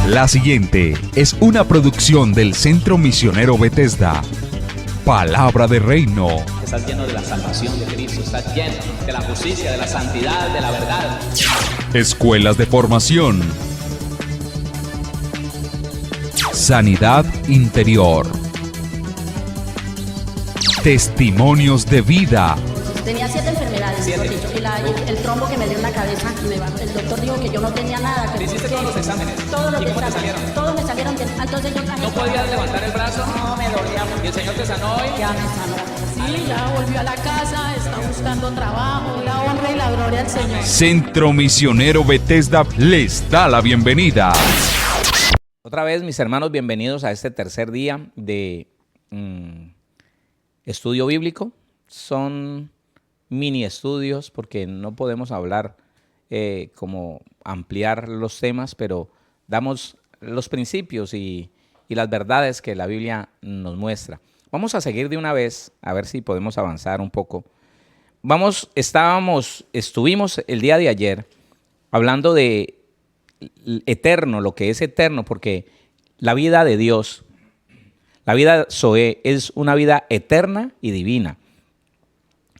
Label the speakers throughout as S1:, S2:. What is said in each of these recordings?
S1: La siguiente es una producción del Centro Misionero Bethesda. Palabra de Reino.
S2: Estás lleno de la salvación de Cristo, estás lleno de la justicia, de la santidad, de la verdad.
S1: Escuelas de formación. Sanidad interior. Testimonios de vida.
S3: Tenía 7 enfermedades, mejor dicho, y el trombo que me dio en la cabeza, el doctor dijo que yo no tenía nada. Que
S2: ¿Hiciste todos los exámenes?
S3: Todos los
S2: ¿Y cómo te
S3: exámenes,
S2: salieron?
S3: todos me salieron bien. Entonces yo traje...
S2: ¿No podías levantar el brazo?
S3: No, me dolía mucho.
S2: ¿Y el Señor te sanó hoy?
S3: Ya me sanó.
S4: Sí, ya volvió a la casa, está buscando trabajo, la honra y la gloria al Señor.
S1: Centro Misionero Bethesda les da la bienvenida.
S5: Otra vez, mis hermanos, bienvenidos a este tercer día de estudio bíblico. Son mini estudios porque no podemos hablar como ampliar los temas, pero damos los principios y las verdades que la Biblia nos muestra. Vamos a seguir de una vez, a ver si podemos avanzar un poco. Estuvimos el día de ayer hablando de eterno, lo que es eterno, porque la vida de Dios, la vida Zoe, es una vida eterna y divina.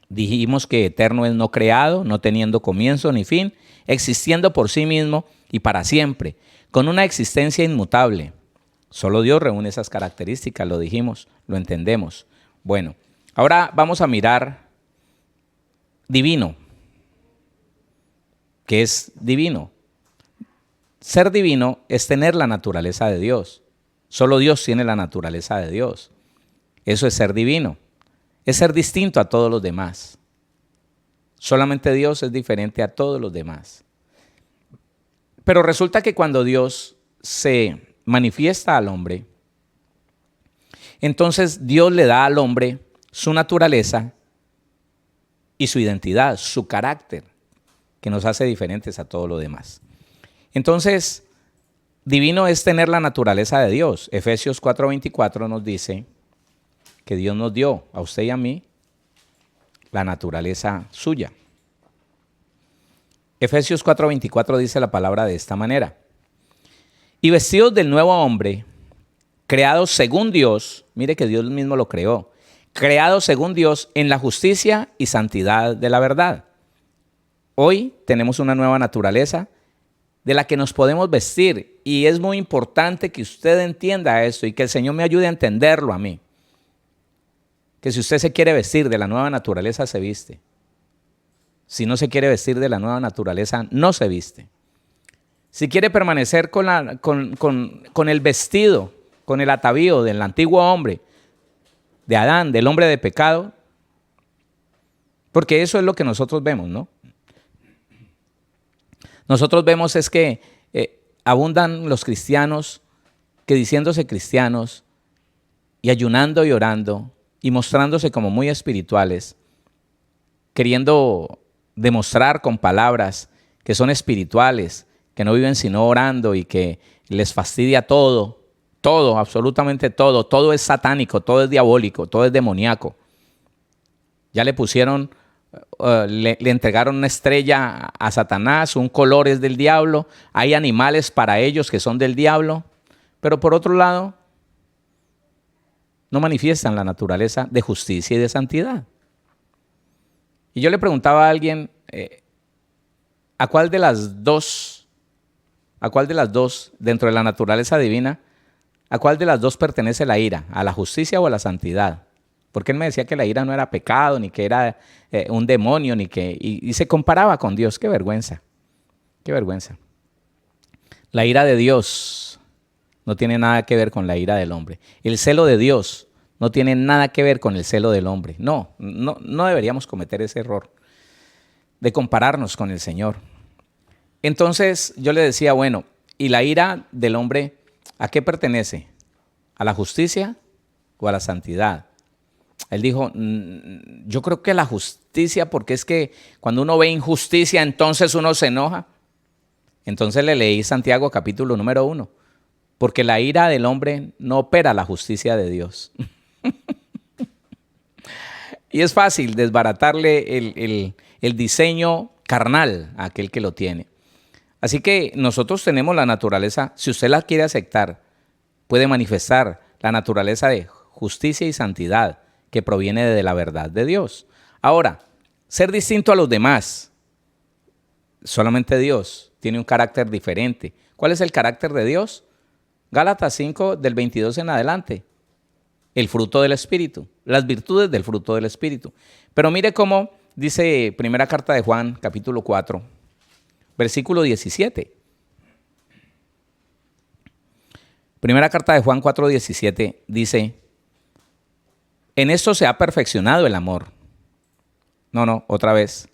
S5: Dijimos que eterno es no creado, no teniendo comienzo ni fin, existiendo por sí mismo y para siempre, con una existencia inmutable. Solo Dios reúne esas características, lo dijimos, lo entendemos. Bueno, ahora vamos a mirar divino. ¿Qué es divino? Ser divino es tener la naturaleza de Dios. Solo Dios tiene la naturaleza de Dios. Eso es ser divino. Es ser distinto a todos los demás. Solamente Dios es diferente a todos los demás. Pero resulta que cuando Dios se manifiesta al hombre, entonces Dios le da al hombre su naturaleza y su identidad, su carácter, que nos hace diferentes a todos los demás. Entonces, divino es tener la naturaleza de Dios. Efesios 4:24 nos dice que Dios nos dio a usted y a mí la naturaleza suya. Efesios 4:24 dice la palabra de esta manera: y vestidos del nuevo hombre, creados según Dios, mire que Dios mismo lo creó, creados según Dios en la justicia y santidad de la verdad. Hoy tenemos una nueva naturaleza de la que nos podemos vestir, y es muy importante que usted entienda esto y que el Señor me ayude a entenderlo a mí. Que si usted se quiere vestir de la nueva naturaleza, se viste. Si no se quiere vestir de la nueva naturaleza, no se viste. Si quiere permanecer con el vestido, con el atavío del antiguo hombre, de Adán, del hombre de pecado, porque eso es lo que nosotros vemos, ¿no? Nosotros vemos es que abundan los cristianos que diciéndose cristianos y ayunando y orando y mostrándose como muy espirituales, queriendo demostrar con palabras que son espirituales, que no viven sino orando y que les fastidia todo, absolutamente todo es satánico, todo es diabólico, todo es demoníaco. Ya le pusieron... le entregaron una estrella a Satanás, un color es del diablo, hay animales para ellos que son del diablo, pero por otro lado, no manifiestan la naturaleza de justicia y de santidad. Y yo le preguntaba a alguien, ¿a cuál de las dos dentro de la naturaleza divina, a cuál de las dos pertenece la ira? ¿A la justicia o a la santidad? Porque él me decía que la ira no era pecado, ni que era un demonio, y se comparaba con Dios. ¡Qué vergüenza! ¡Qué vergüenza! La ira de Dios no tiene nada que ver con la ira del hombre. El celo de Dios no tiene nada que ver con el celo del hombre. No deberíamos cometer ese error de compararnos con el Señor. Entonces yo le decía, bueno, ¿y la ira del hombre a qué pertenece? ¿A la justicia o a la santidad? Él dijo, yo creo que la justicia, porque es que cuando uno ve injusticia, entonces uno se enoja. Entonces le leí Santiago capítulo número 1, porque la ira del hombre no opera la justicia de Dios. Y es fácil desbaratarle el diseño carnal a aquel que lo tiene. Así que nosotros tenemos la naturaleza, si usted la quiere aceptar, puede manifestar la naturaleza de justicia y santidad que proviene de la verdad de Dios. Ahora, ser distinto a los demás, solamente Dios tiene un carácter diferente. ¿Cuál es el carácter de Dios? Gálatas 5, del 22 en adelante. El fruto del Espíritu, las virtudes del fruto del Espíritu. Pero mire cómo dice primera carta de Juan, capítulo 4, versículo 17. Primera carta de Juan 4, 17 dice, en esto se ha perfeccionado el amor. No, otra vez.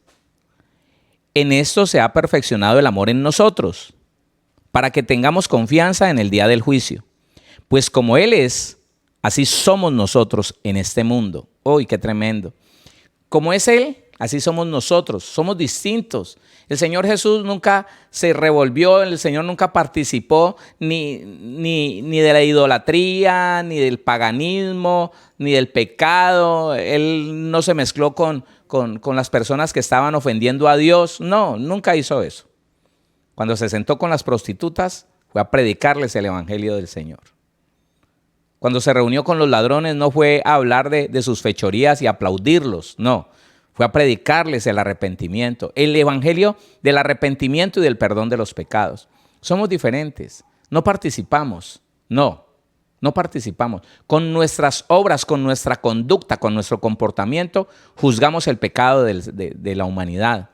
S5: En esto se ha perfeccionado el amor en nosotros, para que tengamos confianza en el día del juicio. Pues como Él es, así somos nosotros en este mundo. ¡Uy, qué tremendo! Como es Él, así somos nosotros. Somos distintos. El Señor Jesús nunca se revolvió, el Señor nunca participó ni de la idolatría, ni del paganismo, ni del pecado. Él no se mezcló con las personas que estaban ofendiendo a Dios. No, nunca hizo eso. Cuando se sentó con las prostitutas, fue a predicarles el evangelio del Señor. Cuando se reunió con los ladrones, no fue a hablar de sus fechorías y aplaudirlos, no. Fue a predicarles el arrepentimiento, el evangelio del arrepentimiento y del perdón de los pecados. Somos diferentes, no participamos, no participamos. Con nuestras obras, con nuestra conducta, con nuestro comportamiento, juzgamos el pecado de la humanidad.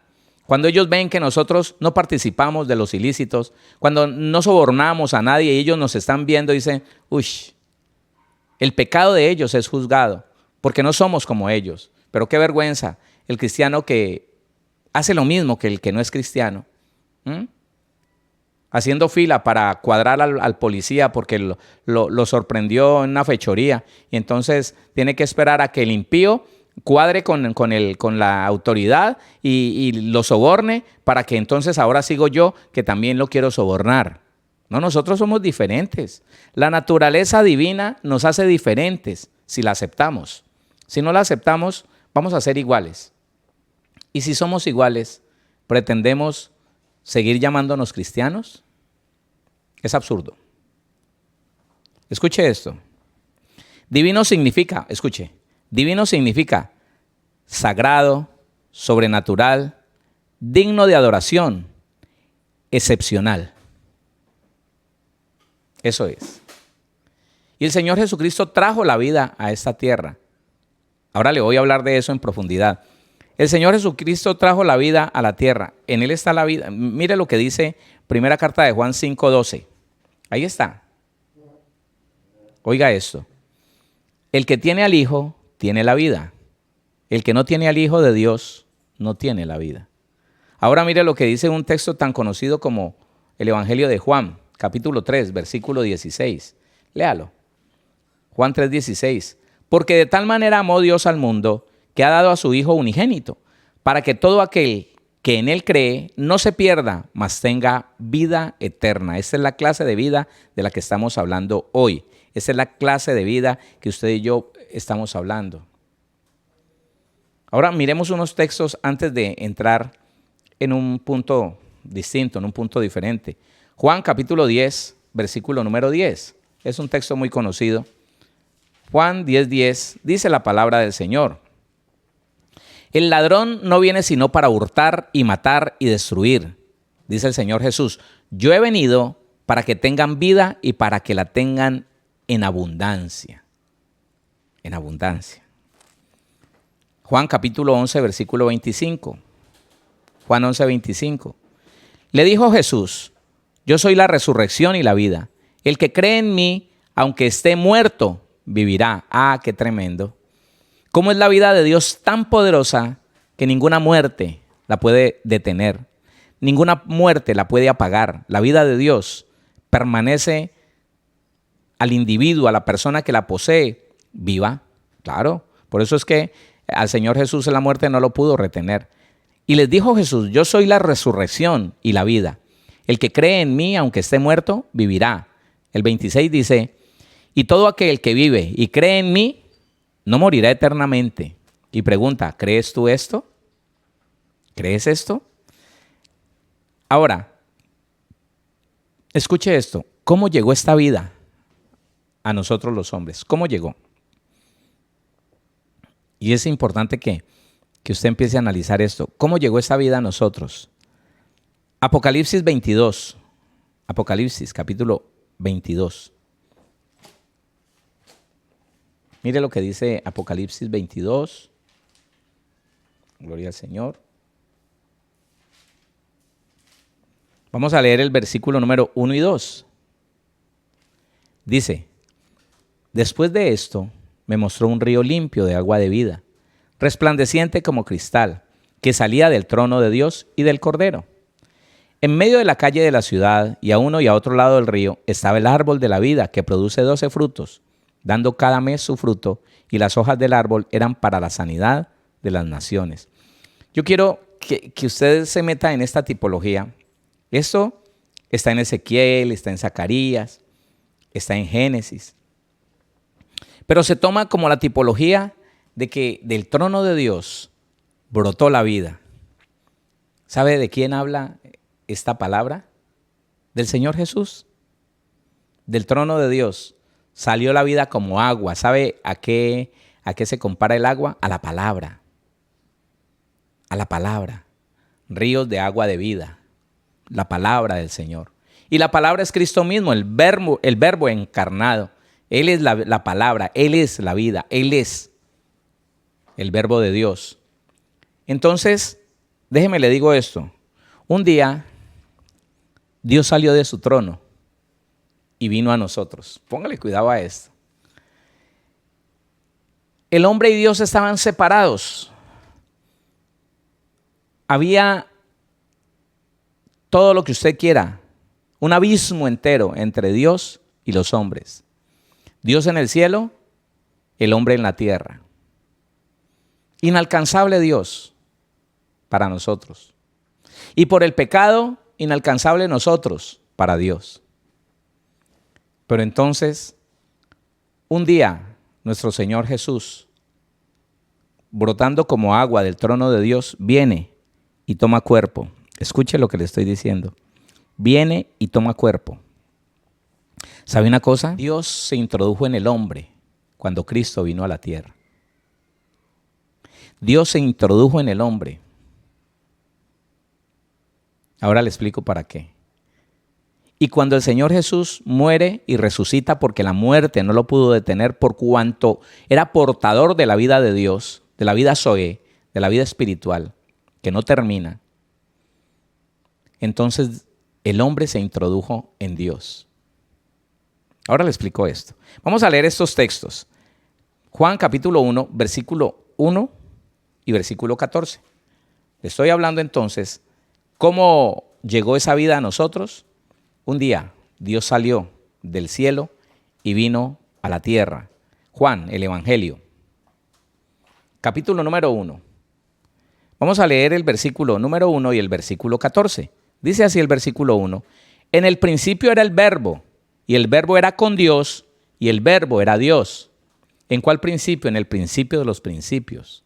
S5: Cuando ellos ven que nosotros no participamos de los ilícitos, cuando no sobornamos a nadie y ellos nos están viendo, dicen, uy, el pecado de ellos es juzgado, porque no somos como ellos. Pero qué vergüenza el cristiano que hace lo mismo que el que no es cristiano. Haciendo fila para cuadrar al policía porque lo sorprendió en una fechoría. Y entonces tiene que esperar a que el impío cuadre con la autoridad y lo soborne para que entonces ahora sigo yo que también lo quiero sobornar. No, nosotros somos diferentes. La naturaleza divina nos hace diferentes si la aceptamos. Si no la aceptamos, vamos a ser iguales. Y si somos iguales, ¿pretendemos seguir llamándonos cristianos? Es absurdo. Escuche esto. Divino significa sagrado, sobrenatural, digno de adoración, excepcional. Eso es. Y el Señor Jesucristo trajo la vida a esta tierra. Ahora le voy a hablar de eso en profundidad. El Señor Jesucristo trajo la vida a la tierra. En Él está la vida. Mire lo que dice primera carta de Juan 5:12. Ahí está. Oiga esto. El que tiene al Hijo, tiene la vida. El que no tiene al Hijo de Dios, no tiene la vida. Ahora mire lo que dice un texto tan conocido como el Evangelio de Juan, capítulo 3, versículo 16. Léalo. Juan 3:16. Porque de tal manera amó Dios al mundo, que ha dado a su Hijo unigénito, para que todo aquel que en Él cree no se pierda, mas tenga vida eterna. Esta es la clase de vida de la que estamos hablando hoy. Esta es la clase de vida que usted y yo estamos hablando. Ahora miremos unos textos antes de entrar en un punto distinto, en un punto diferente. Juan capítulo 10, versículo número 10. Es un texto muy conocido. Juan 10:10 dice la palabra del Señor. El ladrón no viene sino para hurtar y matar y destruir. Dice el Señor Jesús, yo he venido para que tengan vida y para que la tengan en abundancia. En abundancia. Juan capítulo 11, versículo 25. Juan 11:25. Le dijo Jesús, yo soy la resurrección y la vida. El que cree en mí, aunque esté muerto, vivirá. Ah, qué tremendo. ¿Cómo es la vida de Dios tan poderosa que ninguna muerte la puede detener? Ninguna muerte la puede apagar. La vida de Dios permanece al individuo, a la persona que la posee, viva. Claro, por eso es que al Señor Jesús la muerte no lo pudo retener. Y les dijo Jesús, yo soy la resurrección y la vida. El que cree en mí, aunque esté muerto, vivirá. El 26 dice, y todo aquel que vive y cree en mí, no morirá eternamente. Y pregunta, ¿crees tú esto? ¿Crees esto? Ahora, Escuche esto, ¿cómo llegó esta vida a nosotros los hombres? ¿Cómo llegó? Y es importante que usted empiece a analizar esto. ¿Cómo llegó esta vida a nosotros? Apocalipsis 22. Apocalipsis capítulo 22. Mire lo que dice Apocalipsis 22. Gloria al Señor. Vamos a leer el versículo número 1 y 2. Dice, después de esto me mostró un río limpio de agua de vida, resplandeciente como cristal, que salía del trono de Dios y del Cordero. En medio de la calle de la ciudad, y a uno y a otro lado del río, estaba el árbol de la vida, que produce 12 frutos, dando cada mes su fruto, y las hojas del árbol eran para la sanidad de las naciones. Yo quiero que usted se meta en esta tipología. Esto está en Ezequiel, está en Zacarías, está en Génesis. Pero se toma como la tipología de que del trono de Dios brotó la vida. ¿Sabe de quién habla esta palabra? Del Señor Jesús. Del trono de Dios salió la vida como agua. ¿Sabe a qué se compara el agua? A la palabra. A la palabra. Ríos de agua de vida. La palabra del Señor. Y la palabra es Cristo mismo, el verbo encarnado. Él es la palabra, Él es la vida, Él es el verbo de Dios. Entonces, déjeme le digo esto. Un día, Dios salió de su trono y vino a nosotros. Póngale cuidado a esto. El hombre y Dios estaban separados. Había todo lo que usted quiera, un abismo entero entre Dios y los hombres. Dios en el cielo, el hombre en la tierra. Inalcanzable Dios para nosotros. Y por el pecado, inalcanzable nosotros para Dios. Pero entonces, un día, nuestro Señor Jesús, brotando como agua del trono de Dios, viene y toma cuerpo. Escuche lo que le estoy diciendo. Viene y toma cuerpo. ¿Sabe una cosa? Dios se introdujo en el hombre cuando Cristo vino a la tierra. Dios se introdujo en el hombre. Ahora le explico para qué. Y cuando el Señor Jesús muere y resucita, porque la muerte no lo pudo detener, por cuanto era portador de la vida de Dios, de la vida Zoe, de la vida espiritual, que no termina, entonces el hombre se introdujo en Dios. Ahora le explico esto. Vamos a leer estos textos. Juan capítulo 1, versículo 1 y versículo 14. Le estoy hablando entonces cómo llegó esa vida a nosotros. Un día Dios salió del cielo y vino a la tierra. Juan, el Evangelio. Capítulo número 1. Vamos a leer el versículo número 1 y el versículo 14. Dice así el versículo 1. En el principio era el verbo, y el verbo era con Dios, y el verbo era Dios. ¿En cuál principio? En el principio de los principios.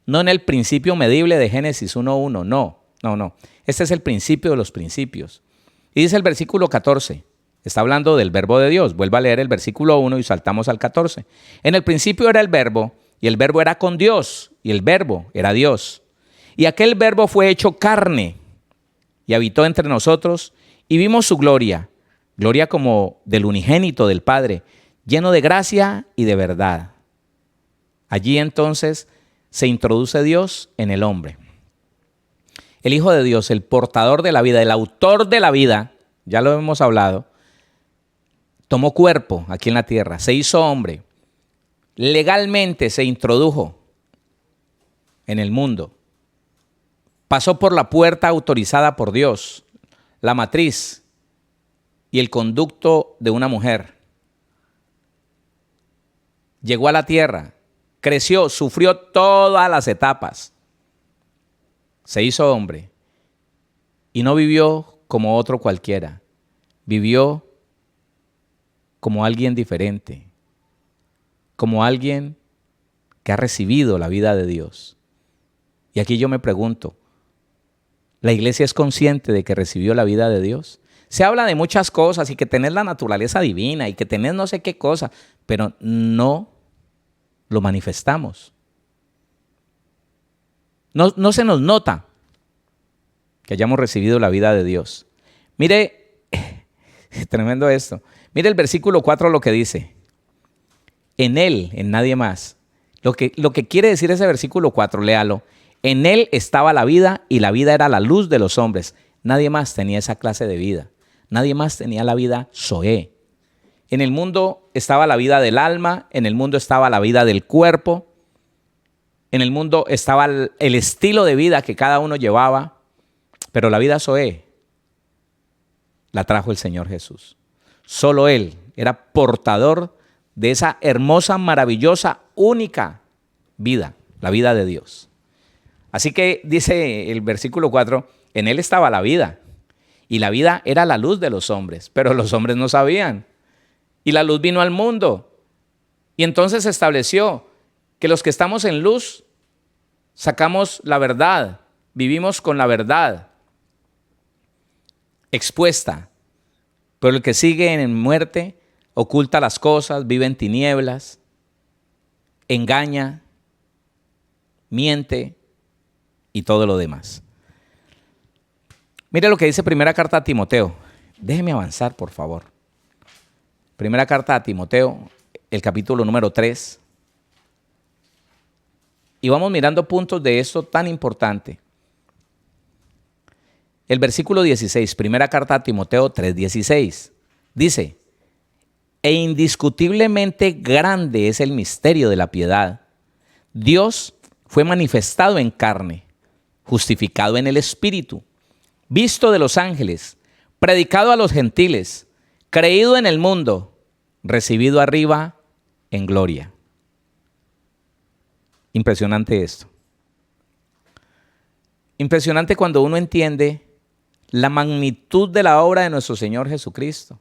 S5: No en el principio medible de Génesis 1:1, no. Este es el principio de los principios. Y dice el versículo 14, está hablando del verbo de Dios. Vuelva a leer el versículo 1 y saltamos al 14. En el principio era el verbo, y el verbo era con Dios, y el verbo era Dios. Y aquel verbo fue hecho carne, y habitó entre nosotros, y vimos su gloria, gloria como del unigénito del Padre, lleno de gracia y de verdad. Allí entonces se introduce Dios en el hombre. El Hijo de Dios, el portador de la vida, el autor de la vida, ya lo hemos hablado, tomó cuerpo aquí en la tierra, se hizo hombre, legalmente se introdujo en el mundo. Pasó por la puerta autorizada por Dios, la matriz y el conducto de una mujer. Llegó a la tierra, creció, sufrió todas las etapas. Se hizo hombre y no vivió como otro cualquiera. Vivió como alguien diferente, como alguien que ha recibido la vida de Dios. Y aquí yo me pregunto, ¿la iglesia es consciente de que recibió la vida de Dios? Se habla de muchas cosas y que tenés la naturaleza divina y que tenés no sé qué cosa, pero no lo manifestamos. No se nos nota que hayamos recibido la vida de Dios. Mire, tremendo esto. Mire el versículo 4 lo que dice. En Él, en nadie más. Lo que quiere decir ese versículo 4, léalo. En Él estaba la vida y la vida era la luz de los hombres. Nadie más tenía esa clase de vida. Nadie más tenía la vida Zoé. En el mundo estaba la vida del alma, en el mundo estaba la vida del cuerpo, en el mundo estaba el estilo de vida que cada uno llevaba, pero la vida Zoé la trajo el Señor Jesús. Solo Él era portador de esa hermosa, maravillosa, única vida, la vida de Dios. Así que dice el versículo 4, en Él estaba la vida, y la vida era la luz de los hombres, pero los hombres no sabían. Y la luz vino al mundo, y entonces se estableció que los que estamos en luz sacamos la verdad, vivimos con la verdad expuesta, pero el que sigue en muerte oculta las cosas, vive en tinieblas, engaña, miente y todo lo demás. Mire lo que dice primera carta a Timoteo. Déjeme avanzar, por favor. Primera carta a Timoteo, el capítulo número 3. Y vamos mirando puntos de esto tan importante. El versículo 16, primera carta a Timoteo 3:16, dice: e indiscutiblemente grande es el misterio de la piedad. Dios fue manifestado en carne, justificado en el Espíritu, visto de los ángeles, predicado a los gentiles, creído en el mundo, recibido arriba en gloria. Impresionante esto. Impresionante cuando uno entiende la magnitud de la obra de nuestro Señor Jesucristo.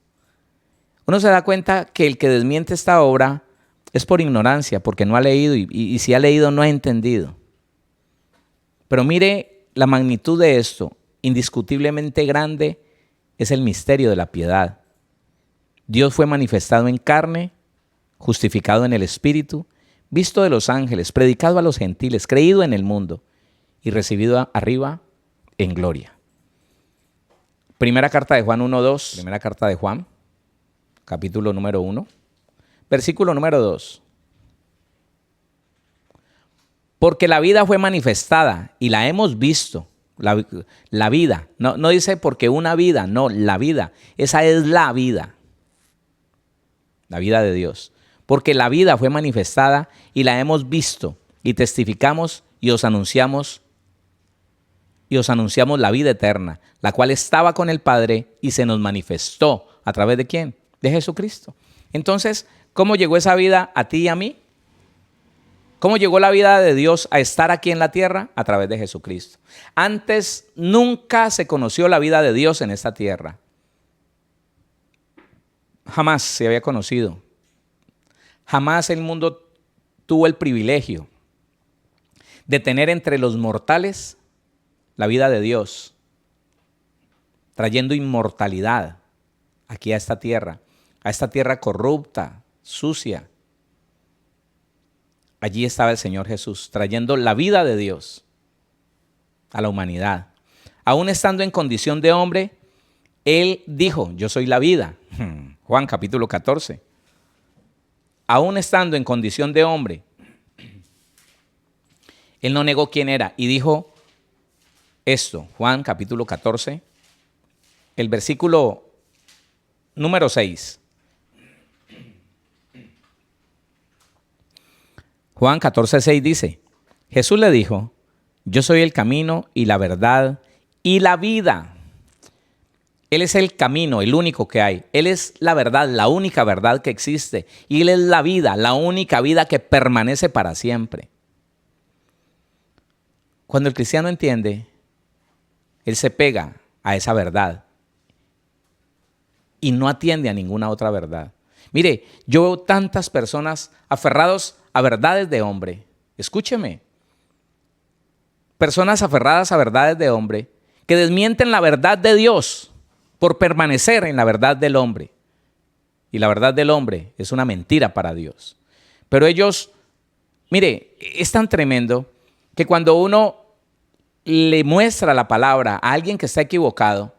S5: Uno se da cuenta que el que desmiente esta obra es por ignorancia, porque no ha leído y si ha leído no ha entendido. Pero mire la magnitud de esto, indiscutiblemente grande es el misterio de la piedad. Dios fue manifestado en carne, justificado en el Espíritu, visto de los ángeles, predicado a los gentiles, creído en el mundo y recibido arriba en gloria. Primera carta de Juan 1:2, primera carta de Juan, capítulo número 1, versículo número 2. Porque la vida fue manifestada y la hemos visto. La vida, no dice porque una vida, no, la vida. Esa es la vida de Dios. Porque la vida fue manifestada y la hemos visto y testificamos y os anunciamos la vida eterna, la cual estaba con el Padre y se nos manifestó. ¿A través de quién? De Jesucristo. Entonces, ¿cómo llegó esa vida a ti y a mí? ¿Cómo llegó la vida de Dios a estar aquí en la tierra? A través de Jesucristo. Antes nunca se conoció la vida de Dios en esta tierra. Jamás se había conocido. Jamás el mundo tuvo el privilegio de tener entre los mortales la vida de Dios, trayendo inmortalidad aquí a esta tierra corrupta, sucia. Allí estaba el Señor Jesús, trayendo la vida de Dios a la humanidad. Aún estando en condición de hombre, Él dijo, yo soy la vida. Juan capítulo 14. Aún estando en condición de hombre, Él no negó quién era y dijo esto. Juan capítulo 14, el versículo número 6. Juan 14:6 dice, Jesús le dijo, yo soy el camino y la verdad y la vida. Él es el camino, el único que hay. Él es la verdad, la única verdad que existe. Y Él es la vida, la única vida que permanece para siempre. Cuando el cristiano entiende, él se pega a esa verdad y no atiende a ninguna otra verdad. Mire, yo veo tantas personas aferrados a verdades de hombre. Escúcheme. Personas aferradas a verdades de hombre que desmienten la verdad de Dios por permanecer en la verdad del hombre. Y la verdad del hombre es una mentira para Dios. Pero ellos, mire, es tan tremendo que cuando uno le muestra la palabra a alguien que está equivocado,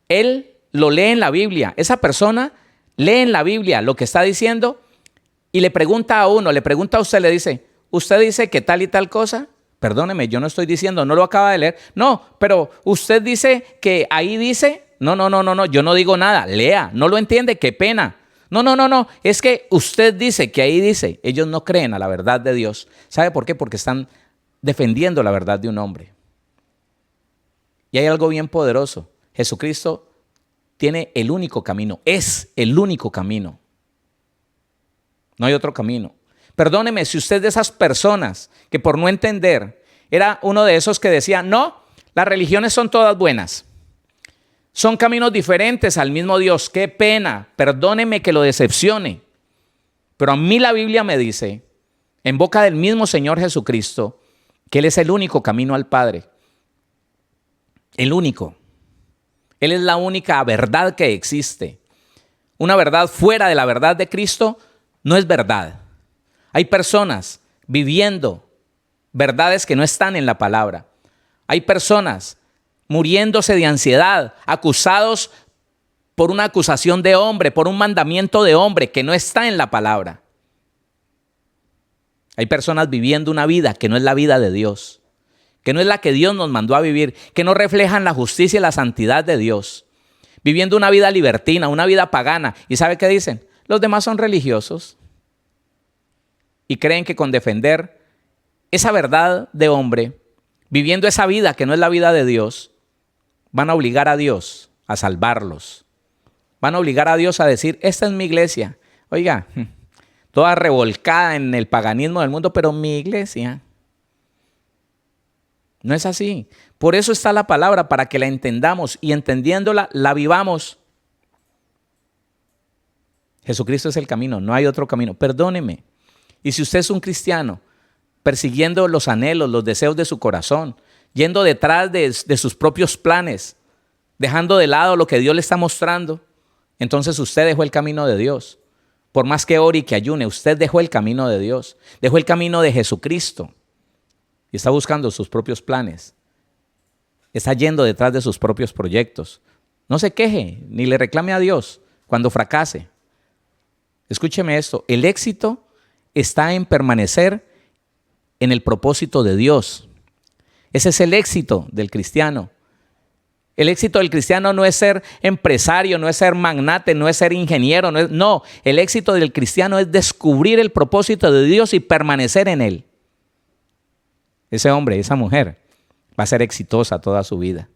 S5: él lo lee en la Biblia. Esa persona lee en la Biblia lo que está diciendo y le pregunta a uno, le pregunta a usted, le dice, ¿usted dice que tal y tal cosa? Perdóneme, yo no estoy diciendo, no lo acaba de leer. No, pero usted dice que ahí dice, no, yo no digo nada, lea, no lo entiende, qué pena. No, es que usted dice que ahí dice. Ellos no creen a la verdad de Dios. ¿Sabe por qué? Porque están defendiendo la verdad de un hombre. Y hay algo bien poderoso. Jesucristo tiene el único camino, es el único camino. No hay otro camino. Perdóneme si usted es de esas personas que por no entender era uno de esos que decía, no, las religiones son todas buenas. Son caminos diferentes al mismo Dios. Qué pena, perdóneme que lo decepcione. Pero a mí la Biblia me dice, en boca del mismo Señor Jesucristo, que Él es el único camino al Padre. El único. Él es la única verdad que existe. Una verdad fuera de la verdad de Cristo no es verdad. Hay personas viviendo verdades que no están en la palabra. Hay personas muriéndose de ansiedad, acusados por una acusación de hombre, por un mandamiento de hombre que no está en la palabra. Hay personas viviendo una vida que no es la vida de Dios, que no es la que Dios nos mandó a vivir, que no reflejan la justicia y la santidad de Dios, viviendo una vida libertina, una vida pagana. ¿Y sabe qué dicen? Los demás son religiosos y creen que con defender esa verdad de hombre, viviendo esa vida que no es la vida de Dios, van a obligar a Dios a salvarlos. Van a obligar a Dios a decir, esta es mi iglesia. Oiga, toda revolcada en el paganismo del mundo, pero mi iglesia. No es así. Por eso está la palabra, para que la entendamos y entendiéndola, la vivamos. Jesucristo es el camino, no hay otro camino. Perdóneme. Y si usted es un cristiano, persiguiendo los anhelos, los deseos de su corazón, yendo detrás de sus propios planes, dejando de lado lo que Dios le está mostrando, entonces usted dejó el camino de Dios. Por más que ore y que ayune, usted dejó el camino de Dios, dejó el camino de Jesucristo y está buscando sus propios planes. Está yendo detrás de sus propios proyectos. No se queje ni le reclame a Dios cuando fracase. Escúcheme esto, el éxito está en permanecer en el propósito de Dios. Ese es el éxito del cristiano. El éxito del cristiano no es ser empresario, no es ser magnate, no es ser ingeniero. No, el éxito del cristiano es descubrir el propósito de Dios y permanecer en él. Ese hombre, esa mujer va a ser exitosa toda su vida.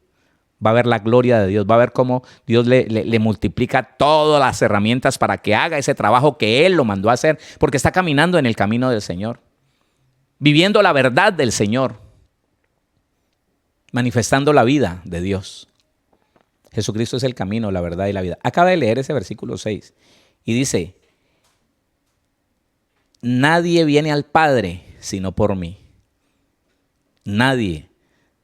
S5: Va a ver la gloria de Dios, va a ver cómo Dios le multiplica todas las herramientas para que haga ese trabajo que Él lo mandó a hacer, porque está caminando en el camino del Señor, viviendo la verdad del Señor, manifestando la vida de Dios. Jesucristo es el camino, la verdad y la vida. Acaba de leer ese versículo 6 y dice, nadie viene al Padre sino por mí. Nadie.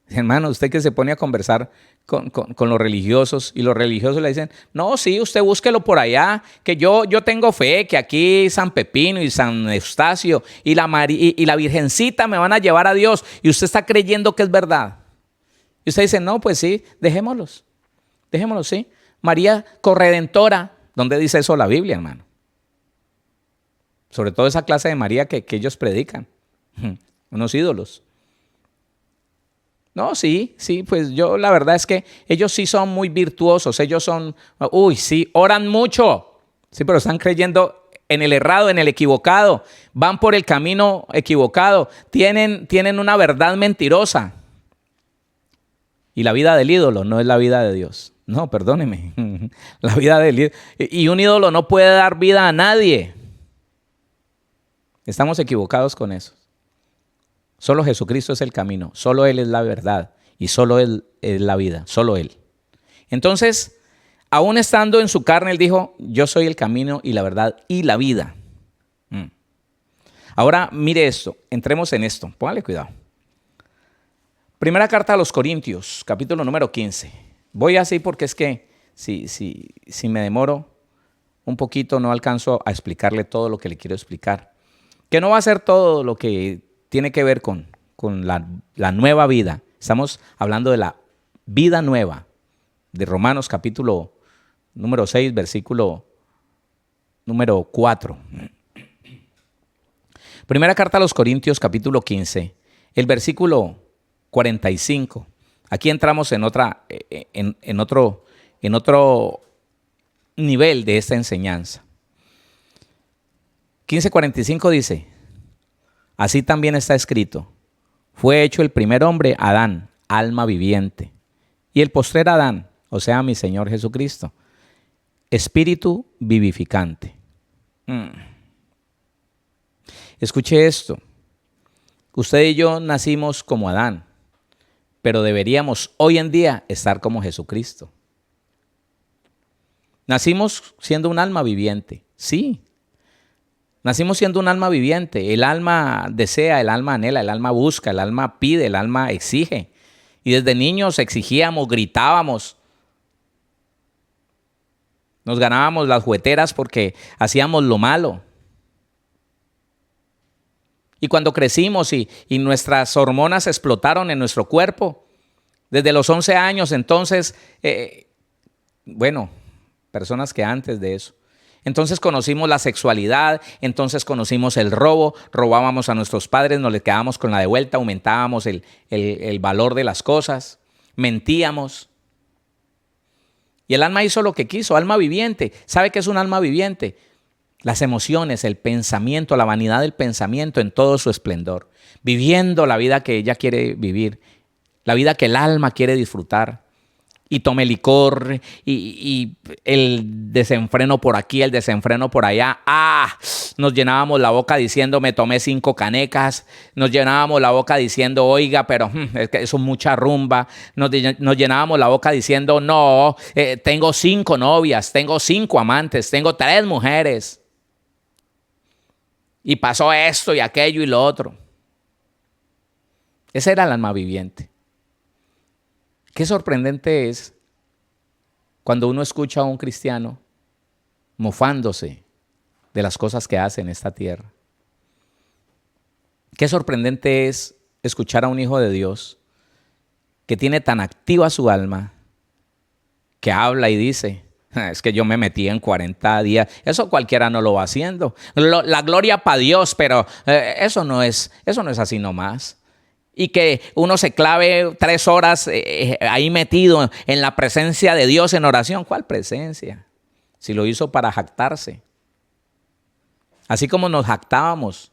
S5: Hermano, usted que se pone a conversar con los religiosos y los religiosos le dicen, no, sí, usted búsquelo por allá, que yo tengo fe, que aquí San Pepino y San Eustacio y la Virgencita me van a llevar a Dios, y usted está creyendo que es verdad. Y usted dice, no, pues sí, dejémoslos, sí. María Corredentora, ¿dónde dice eso la Biblia, hermano? Sobre todo esa clase de María que ellos predican, unos ídolos. No, sí, pues yo la verdad es que ellos sí son muy virtuosos, ellos son, sí, oran mucho, sí, pero están creyendo en el errado, en el equivocado, van por el camino equivocado, tienen una verdad mentirosa. Y la vida del ídolo no es la vida de Dios. No, perdóneme, la vida del ídolo. Y un ídolo no puede dar vida a nadie. Estamos equivocados con eso. Solo Jesucristo es el camino, solo Él es la verdad y solo Él es la vida, solo Él. Entonces, aún estando en su carne, Él dijo, yo soy el camino y la verdad y la vida. Ahora, mire esto, entremos en esto, póngale cuidado. Primera carta a los Corintios, capítulo número 15. Voy así porque es que si me demoro un poquito, no alcanzo a explicarle todo lo que le quiero explicar. Que no va a ser todo lo que tiene que ver con la nueva vida. Estamos hablando de la vida nueva, de Romanos capítulo número 6, versículo número 4. Primera carta a los Corintios, capítulo 15, el versículo 45. Aquí entramos en otro nivel de esta enseñanza. 15:45 dice: así también está escrito, fue hecho el primer hombre, Adán, alma viviente, y el postrer Adán, o sea, mi Señor Jesucristo, espíritu vivificante. Escuche esto. Usted y yo nacimos como Adán, pero deberíamos hoy en día estar como Jesucristo. Nacimos siendo un alma viviente, sí. Nacimos siendo un alma viviente. El alma desea, el alma anhela, el alma busca, el alma pide, el alma exige. Y desde niños exigíamos, gritábamos. Nos ganábamos las jugueteras porque hacíamos lo malo. Y cuando crecimos y nuestras hormonas explotaron en nuestro cuerpo, desde los 11 años, entonces, personas que antes de eso. Entonces conocimos la sexualidad, entonces conocimos el robo, robábamos a nuestros padres, nos les quedábamos con la de vuelta, aumentábamos el valor de las cosas, mentíamos. Y el alma hizo lo que quiso, alma viviente. ¿Sabe qué es un alma viviente? Las emociones, el pensamiento, la vanidad del pensamiento en todo su esplendor, viviendo la vida que ella quiere vivir, la vida que el alma quiere disfrutar. Y tome licor, y el desenfreno por aquí, el desenfreno por allá. Nos llenábamos la boca diciendo, me tomé 5 canecas. Nos llenábamos la boca diciendo, oiga, pero es que eso es mucha rumba. Nos llenábamos la boca diciendo, no, tengo 5 novias, tengo 5 amantes, tengo 3 mujeres. Y pasó esto y aquello y lo otro. Ese era el alma viviente. Qué sorprendente es cuando uno escucha a un cristiano mofándose de las cosas que hace en esta tierra. Qué sorprendente es escuchar a un hijo de Dios que tiene tan activa su alma, que habla y dice, es que yo me metí en 40 días. Eso cualquiera no lo va haciendo. La gloria para Dios, pero eso no es así nomás. Y que uno se clave 3 horas ahí metido en la presencia de Dios en oración. ¿Cuál presencia? Si lo hizo para jactarse. Así como nos jactábamos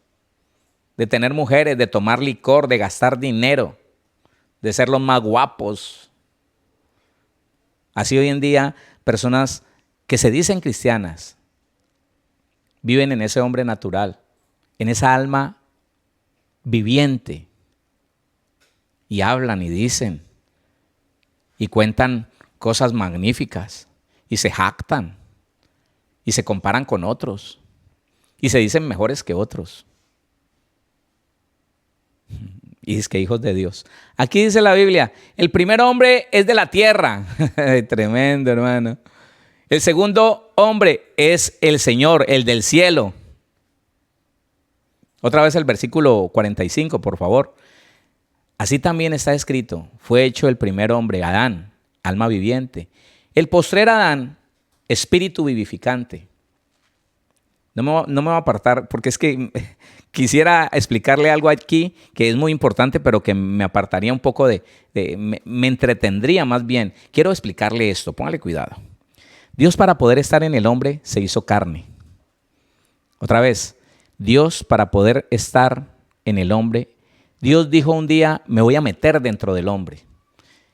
S5: de tener mujeres, de tomar licor, de gastar dinero, de ser los más guapos. Así hoy en día personas que se dicen cristianas viven en ese hombre natural, en esa alma viviente. Y hablan y dicen y cuentan cosas magníficas y se jactan y se comparan con otros y se dicen mejores que otros. Y es que hijos de Dios. Aquí dice la Biblia, el primer hombre es de la tierra. Tremendo, hermano. El segundo hombre es el Señor, el del cielo. Otra vez el versículo 45, por favor. Así también está escrito, fue hecho el primer hombre, Adán, alma viviente. El postrer Adán, espíritu vivificante. No me voy a apartar, porque es que quisiera explicarle algo aquí que es muy importante, pero que me apartaría un poco me entretendría más bien. Quiero explicarle esto, póngale cuidado. Dios, para poder estar en el hombre se hizo carne. Otra vez, Dios, para poder estar en el hombre, Dios dijo un día, me voy a meter dentro del hombre.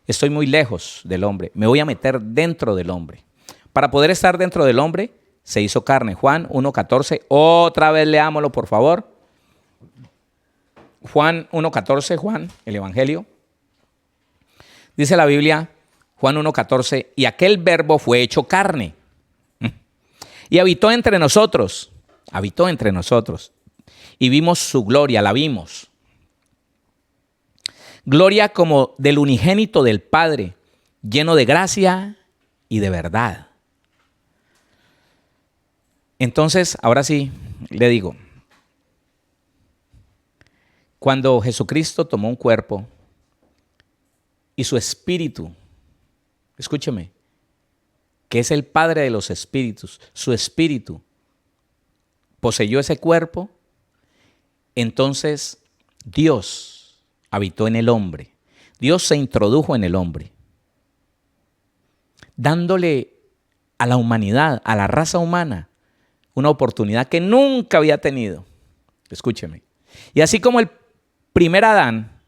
S5: Estoy muy lejos del hombre, me voy a meter dentro del hombre. Para poder estar dentro del hombre, se hizo carne. Juan 1:14, otra vez leámoslo, por favor. Juan 1:14, Juan, el Evangelio. Dice la Biblia, Juan 1:14, y aquel verbo fue hecho carne y habitó entre nosotros, y vimos su gloria, la vimos. Gloria como del unigénito del Padre, lleno de gracia y de verdad. Entonces, ahora sí, le digo, cuando Jesucristo tomó un cuerpo y su espíritu, escúcheme, que es el Padre de los espíritus, su espíritu poseyó ese cuerpo, entonces Dios habitó en el hombre. Dios se introdujo en el hombre, dándole a la humanidad, a la raza humana, una oportunidad que nunca había tenido. Escúcheme. Y así como el primer Adán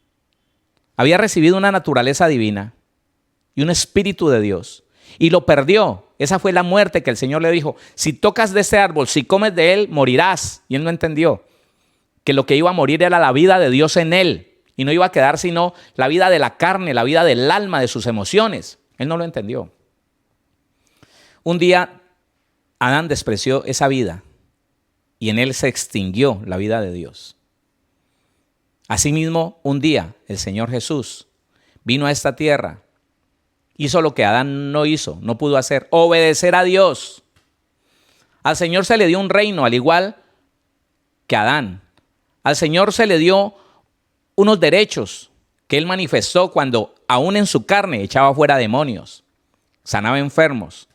S5: había recibido una naturaleza divina y un espíritu de Dios y lo perdió, esa fue la muerte que el Señor le dijo: si tocas de este árbol, si comes de él, morirás. Y él no entendió que lo que iba a morir era la vida de Dios en él y no iba a quedar sino la vida de la carne, la vida del alma, de sus emociones. Él no lo entendió. Un día Adán despreció esa vida y en él se extinguió la vida de Dios. Asimismo, un día el Señor Jesús vino a esta tierra, hizo lo que Adán no hizo, no pudo hacer: obedecer a Dios. Al Señor se le dio un reino al igual que a Adán. Al Señor se le dio unos derechos que Él manifestó cuando aún en su carne echaba fuera demonios, sanaba enfermos.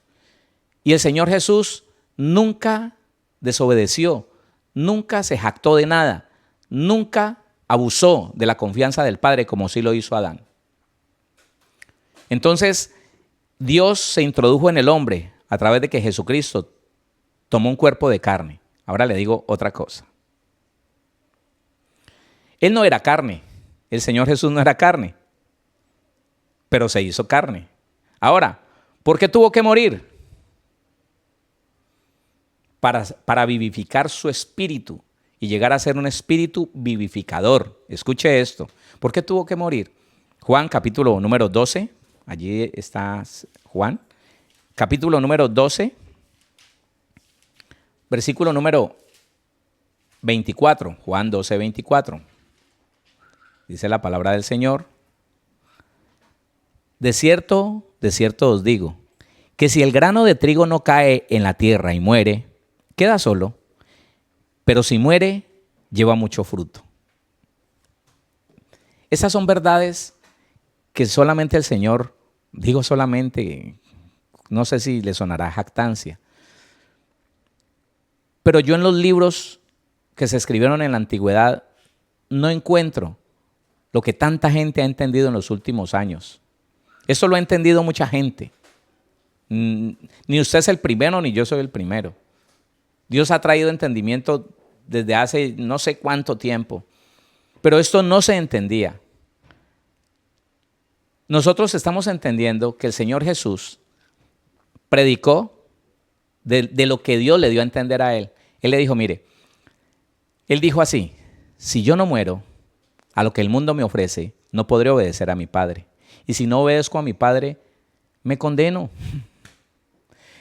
S5: Y el Señor Jesús nunca desobedeció, nunca se jactó de nada, nunca abusó de la confianza del Padre como sí lo hizo Adán. Entonces, Dios se introdujo en el hombre a través de que Jesucristo tomó un cuerpo de carne. Ahora le digo otra cosa. Él no era carne, el Señor Jesús no era carne, pero se hizo carne. Ahora, ¿por qué tuvo que morir? Para vivificar su espíritu y llegar a ser un espíritu vivificador. Escuche esto. ¿Por qué tuvo que morir? Juan capítulo número 12, allí está Juan, capítulo número 12, versículo número 24, Juan 12, 24. Dice la palabra del Señor: de cierto os digo, que si el grano de trigo no cae en la tierra y muere, queda solo, pero si muere, lleva mucho fruto. Esas son verdades que solamente el Señor, digo solamente, no sé si le sonará jactancia, pero yo en los libros que se escribieron en la antigüedad no encuentro lo que tanta gente ha entendido en los últimos años. Eso lo ha entendido mucha gente. Ni usted es el primero, ni yo soy el primero. Dios ha traído entendimiento desde hace no sé cuánto tiempo, pero esto no se entendía. Nosotros estamos entendiendo que el Señor Jesús predicó de lo que Dios le dio a entender a él. Él le dijo, mire, él dijo así: si yo no muero a lo que el mundo me ofrece, no podré obedecer a mi Padre. Y si no obedezco a mi Padre, me condeno.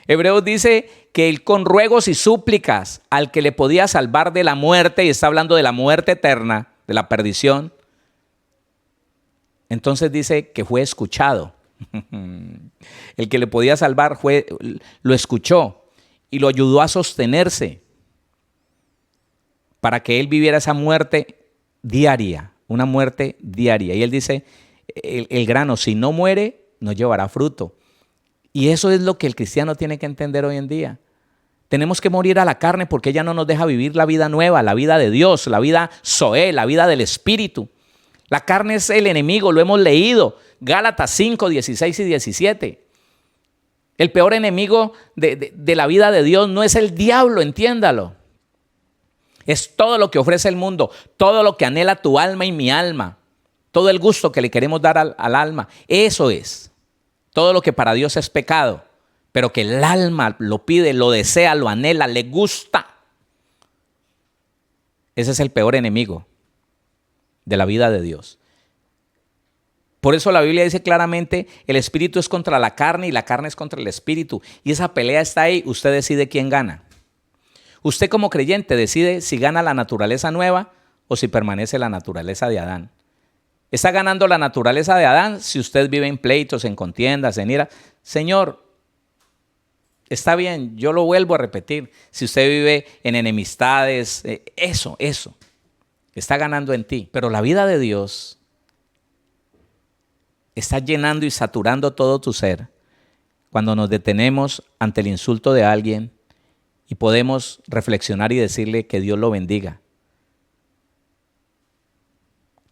S5: Hebreos dice que él con ruegos y súplicas al que le podía salvar de la muerte, y está hablando de la muerte eterna, de la perdición, entonces dice que fue escuchado. El que le podía salvar lo escuchó y lo ayudó a sostenerse para que él viviera esa muerte diaria, una muerte diaria. Y él dice, el grano si no muere, no llevará fruto. Y eso es lo que el cristiano tiene que entender hoy en día. Tenemos que morir a la carne porque ella no nos deja vivir la vida nueva, la vida de Dios, la vida Zoé, la vida del Espíritu. La carne es el enemigo, lo hemos leído. Gálatas 5, 16 y 17. El peor enemigo de la vida de Dios no es el diablo, entiéndalo. Es todo lo que ofrece el mundo, todo lo que anhela tu alma y mi alma, todo el gusto que le queremos dar al alma. Eso es. Todo lo que para Dios es pecado, pero que el alma lo pide, lo desea, lo anhela, le gusta. Ese es el peor enemigo de la vida de Dios. Por eso la Biblia dice claramente, el espíritu es contra la carne y la carne es contra el espíritu. Y esa pelea está ahí, usted decide quién gana. Usted como creyente decide si gana la naturaleza nueva o si permanece la naturaleza de Adán. Está ganando la naturaleza de Adán si usted vive en pleitos, en contiendas, en ira. Señor, Está bien, yo lo vuelvo a repetir. Si usted vive en enemistades, eso, está ganando en ti. Pero la vida de Dios está llenando y saturando todo tu ser cuando nos detenemos ante el insulto de alguien y podemos reflexionar y decirle que Dios lo bendiga.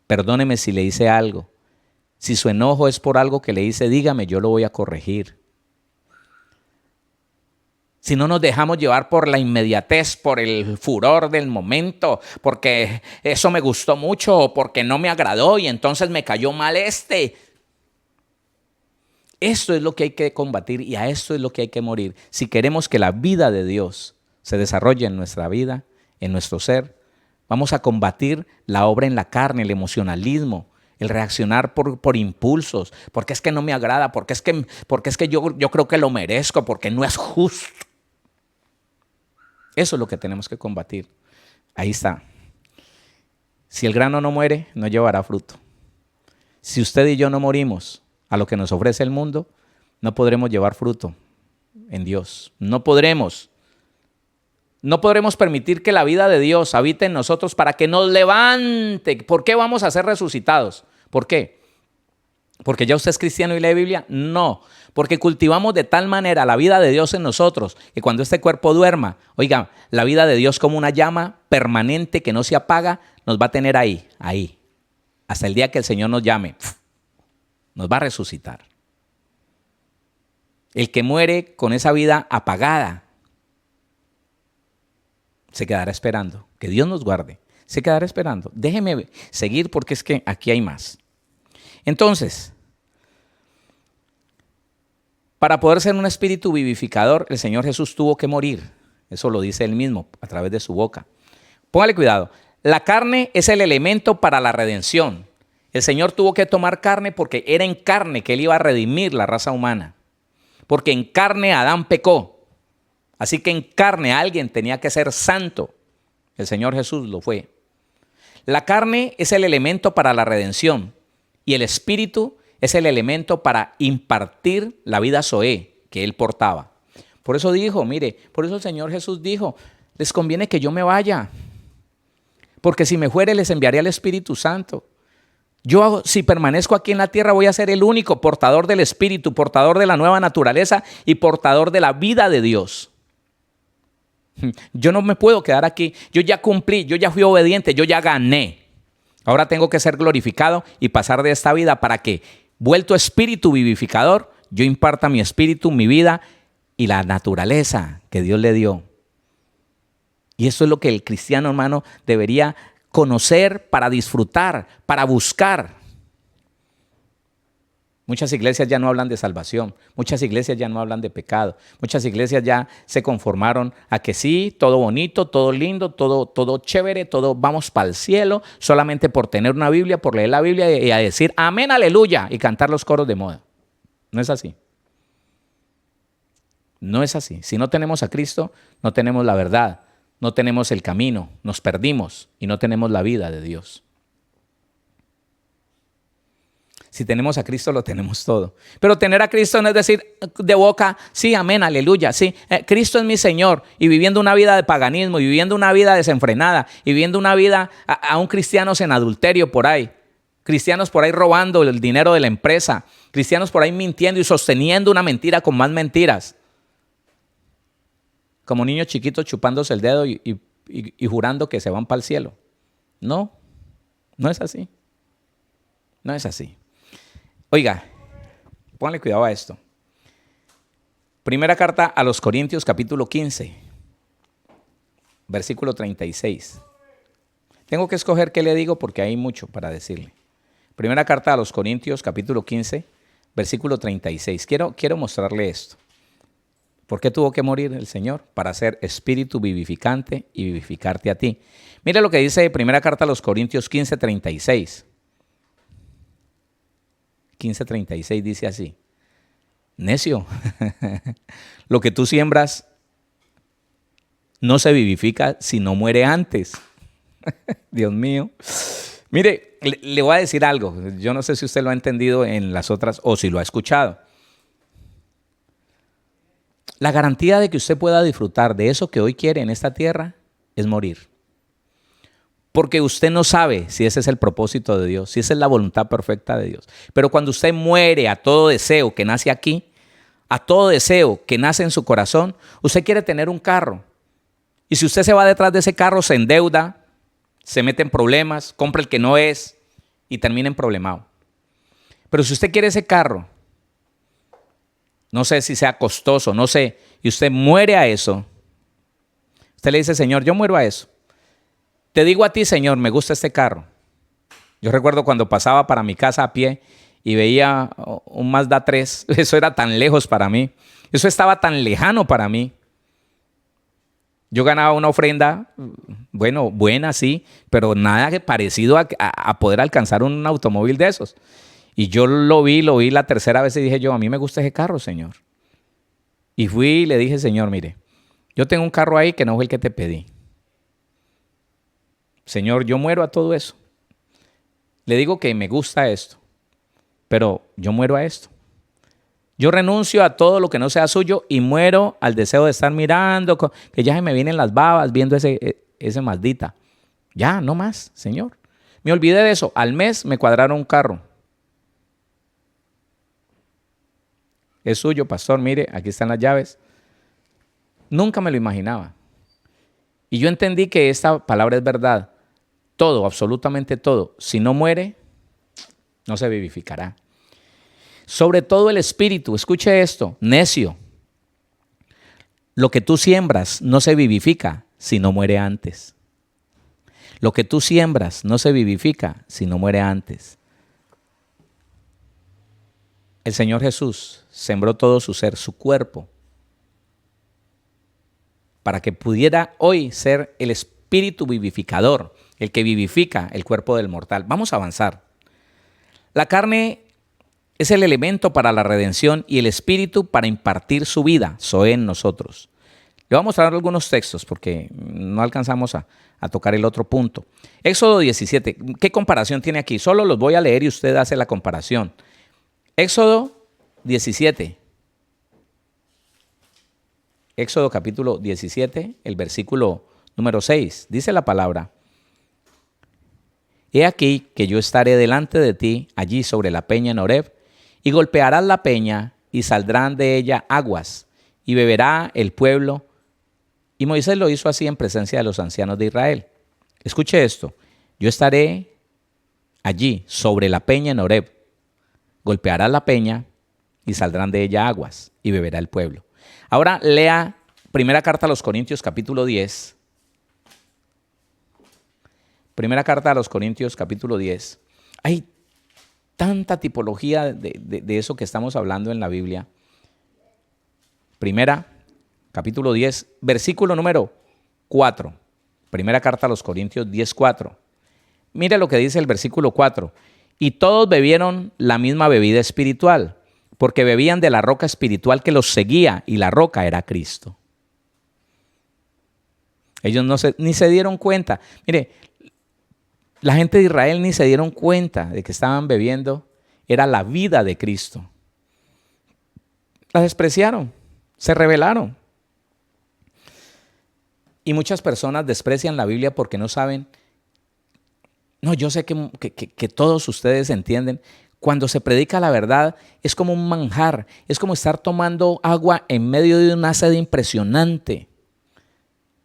S5: Perdóneme si le hice algo. Si su enojo es por algo que le hice, dígame, yo lo voy a corregir. Si no nos dejamos llevar por la inmediatez, por el furor del momento, porque eso me gustó mucho o porque no me agradó y entonces me cayó mal este. Esto es lo que hay que combatir y a esto es lo que hay que morir. Si queremos que la vida de Dios se desarrolle en nuestra vida, en nuestro ser, vamos a combatir la obra en la carne, el emocionalismo, el reaccionar por impulsos, porque es que no me agrada, porque es que yo creo que lo merezco, porque no es justo. Eso es lo que tenemos que combatir. Ahí está. Si el grano no muere, no llevará fruto. Si usted y yo no morimos a lo que nos ofrece el mundo, no podremos llevar fruto en Dios. No podremos. No podremos permitir que la vida de Dios habite en nosotros para que nos levante. ¿Por qué vamos a ser resucitados? ¿Por qué? ¿Porque ya usted es cristiano y lee Biblia? No, porque cultivamos de tal manera la vida de Dios en nosotros que cuando este cuerpo duerma, oiga, la vida de Dios como una llama permanente que no se apaga, nos va a tener ahí, hasta el día que el Señor nos llame, nos va a resucitar. El que muere con esa vida apagada se quedará esperando, que Dios nos guarde, se quedará esperando. Déjeme seguir porque es que aquí hay más. Entonces, para poder ser un espíritu vivificador, el Señor Jesús tuvo que morir. Eso lo dice Él mismo a través de su boca. Póngale cuidado. La carne es el elemento para la redención. El Señor tuvo que tomar carne porque era en carne que Él iba a redimir la raza humana. Porque en carne Adán pecó. Así que en carne alguien tenía que ser santo. El Señor Jesús lo fue. La carne es el elemento para la redención. Y el espíritu es el elemento para impartir la vida zoé que Él portaba. Por eso dijo, mire, por eso el Señor Jesús dijo, les conviene que yo me vaya, porque si me fuere les enviaré al Espíritu Santo. Yo, si permanezco aquí en la tierra, voy a ser el único portador del Espíritu, portador de la nueva naturaleza y portador de la vida de Dios. Yo no me puedo quedar aquí, yo ya cumplí, yo ya fui obediente, yo ya gané. Ahora tengo que ser glorificado y pasar de esta vida para que, vuelto espíritu vivificador, yo imparta mi espíritu, mi vida y la naturaleza que Dios le dio. Y eso es lo que el cristiano, hermano, debería conocer para disfrutar, para buscar. Muchas iglesias ya no hablan de salvación, muchas iglesias ya no hablan de pecado, muchas iglesias ya se conformaron a que sí, todo bonito, todo lindo, todo chévere, todo vamos para el cielo, solamente por tener una Biblia, por leer la Biblia y a decir amén, aleluya y cantar los coros de moda. No es así. No es así. Si no tenemos a Cristo, no tenemos la verdad, no tenemos el camino, nos perdimos y no tenemos la vida de Dios. Si tenemos a Cristo, lo tenemos todo. Pero tener a Cristo no es decir de boca, sí, amén, aleluya, sí, Cristo es mi Señor. Y viviendo una vida de paganismo, y viviendo una vida desenfrenada, y viviendo una vida aún cristianos en adulterio por ahí. Cristianos por ahí robando el dinero de la empresa. Cristianos por ahí mintiendo y sosteniendo una mentira con más mentiras. Como niños chiquitos chupándose el dedo y jurando que se van para el cielo. No, no es así. No es así. Oiga, pónganle cuidado a esto. Primera carta a los Corintios, capítulo 15, versículo 36. Tengo que escoger qué le digo porque hay mucho para decirle. Primera carta a los Corintios, capítulo 15, versículo 36. Quiero mostrarle esto. ¿Por qué tuvo que morir el Señor? Para ser espíritu vivificante y vivificarte a ti. Mira lo que dice primera carta a los Corintios 15, 36. 15:36 dice así: necio, lo que tú siembras no se vivifica si no muere antes. Dios mío. Mire, le voy a decir algo. Yo no sé si usted lo ha entendido en las otras o si lo ha escuchado. La garantía de que usted pueda disfrutar de eso que hoy quiere en esta tierra es morir. Porque usted no sabe si ese es el propósito de Dios, si esa es la voluntad perfecta de Dios. Pero cuando usted muere a todo deseo que nace aquí, a todo deseo que nace en su corazón, usted quiere tener un carro. Y si usted se va detrás de ese carro, se endeuda, se mete en problemas, compra el que no es y termina en problemado. Pero si usted quiere ese carro, no sé si sea costoso, no sé, y usted muere a eso, usted le dice, Señor, yo muero a eso. Te digo a ti, Señor, me gusta este carro. Yo recuerdo cuando pasaba para mi casa a pie y veía un Mazda 3, eso era tan lejos para mí, eso estaba tan lejano para mí. Yo ganaba una ofrenda, bueno, buena sí, pero nada parecido a poder alcanzar un automóvil de esos. Y yo lo vi la tercera vez y dije yo, a mí me gusta ese carro, Señor. Y fui y le dije, Señor, mire, yo tengo un carro ahí que no fue el que te pedí. Señor, yo muero a todo eso. Le digo que me gusta esto, pero yo muero a esto. Yo renuncio a todo lo que no sea suyo y muero al deseo de estar mirando, que ya se me vienen las babas viendo ese maldita. Ya, no más, Señor. Me olvidé de eso. Al mes me cuadraron un carro. Es suyo, pastor, mire, aquí están las llaves. Nunca me lo imaginaba. Y yo entendí que esta palabra es verdad. Todo, absolutamente todo. Si no muere, no se vivificará. Sobre todo el espíritu, escuche esto, necio. Lo que tú siembras no se vivifica si no muere antes. Lo que tú siembras no se vivifica si no muere antes. El Señor Jesús sembró todo su ser, su cuerpo, para que pudiera hoy ser el espíritu vivificador, el que vivifica el cuerpo del mortal. Vamos a avanzar. La carne es el elemento para la redención y el espíritu para impartir su vida, Zoé, en nosotros. Le vamos a dar algunos textos porque no alcanzamos a tocar el otro punto. Éxodo 17, ¿qué comparación tiene aquí? Solo los voy a leer y usted hace la comparación. Éxodo 17. Éxodo capítulo 17, el versículo número 6. Dice la palabra: He aquí que yo estaré delante de ti allí sobre la peña en Horeb, y golpearás la peña y saldrán de ella aguas, y beberá el pueblo. Y Moisés lo hizo así en presencia de los ancianos de Israel. Escuche esto: yo estaré allí sobre la peña en Horeb, golpearás la peña y saldrán de ella aguas, y beberá el pueblo. Ahora lea primera carta a los Corintios capítulo 10. Primera carta a los Corintios capítulo 10. Hay tanta tipología de eso que estamos hablando en la Biblia. Primera, capítulo 10, versículo número 4. Primera carta a los Corintios 10:4. Mire lo que dice el versículo 4. Y todos bebieron la misma bebida espiritual, porque bebían de la roca espiritual que los seguía, y la roca era Cristo. Ellos ni se dieron cuenta. Mire, la gente de Israel ni se dieron cuenta de que estaban bebiendo, era la vida de Cristo. La despreciaron, se rebelaron. Y muchas personas desprecian la Biblia porque no saben. No, yo sé que todos ustedes entienden. Cuando se predica la verdad es como un manjar, es como estar tomando agua en medio de una sed impresionante.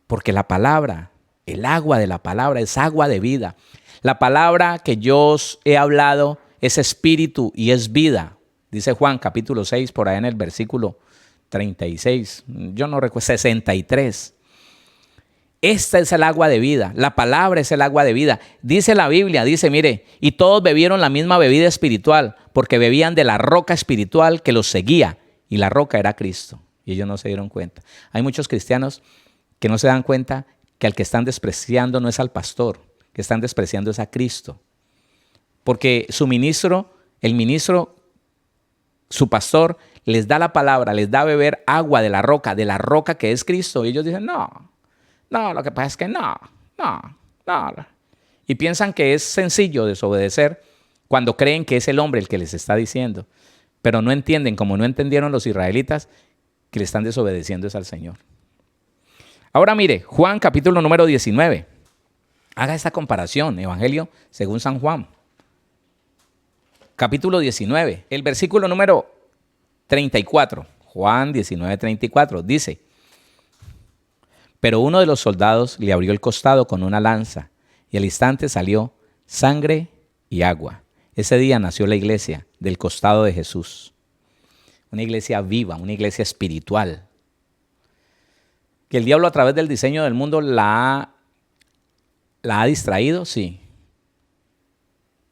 S5: Porque la palabra, el agua de la palabra es agua de vida. La palabra que yo os he hablado es espíritu y es vida. Dice Juan capítulo 6 por ahí en el versículo 36. Yo no recuerdo, 63. Esta es el agua de vida, la palabra es el agua de vida. Dice la Biblia, dice, mire, y todos bebieron la misma bebida espiritual, porque bebían de la roca espiritual que los seguía, y la roca era Cristo. Y ellos no se dieron cuenta. Hay muchos cristianos que no se dan cuenta que al que están despreciando no es al pastor, que están despreciando es a Cristo. Porque su ministro, el ministro, su pastor, les da la palabra, les da a beber agua de la roca que es Cristo. Y ellos dicen, no, lo que pasa es que no. Y piensan que es sencillo desobedecer cuando creen que es el hombre el que les está diciendo. Pero no entienden, como no entendieron los israelitas, que le están desobedeciendo es al Señor. Ahora mire, Juan capítulo número 19. Haga esta comparación, Evangelio según San Juan. Capítulo 19, el versículo número 34. Juan 19, 34 dice: pero uno de los soldados le abrió el costado con una lanza y al instante salió sangre y agua. Ese día nació la iglesia del costado de Jesús. Una iglesia viva, una iglesia espiritual. Que el diablo a través del diseño del mundo la ha distraído, sí.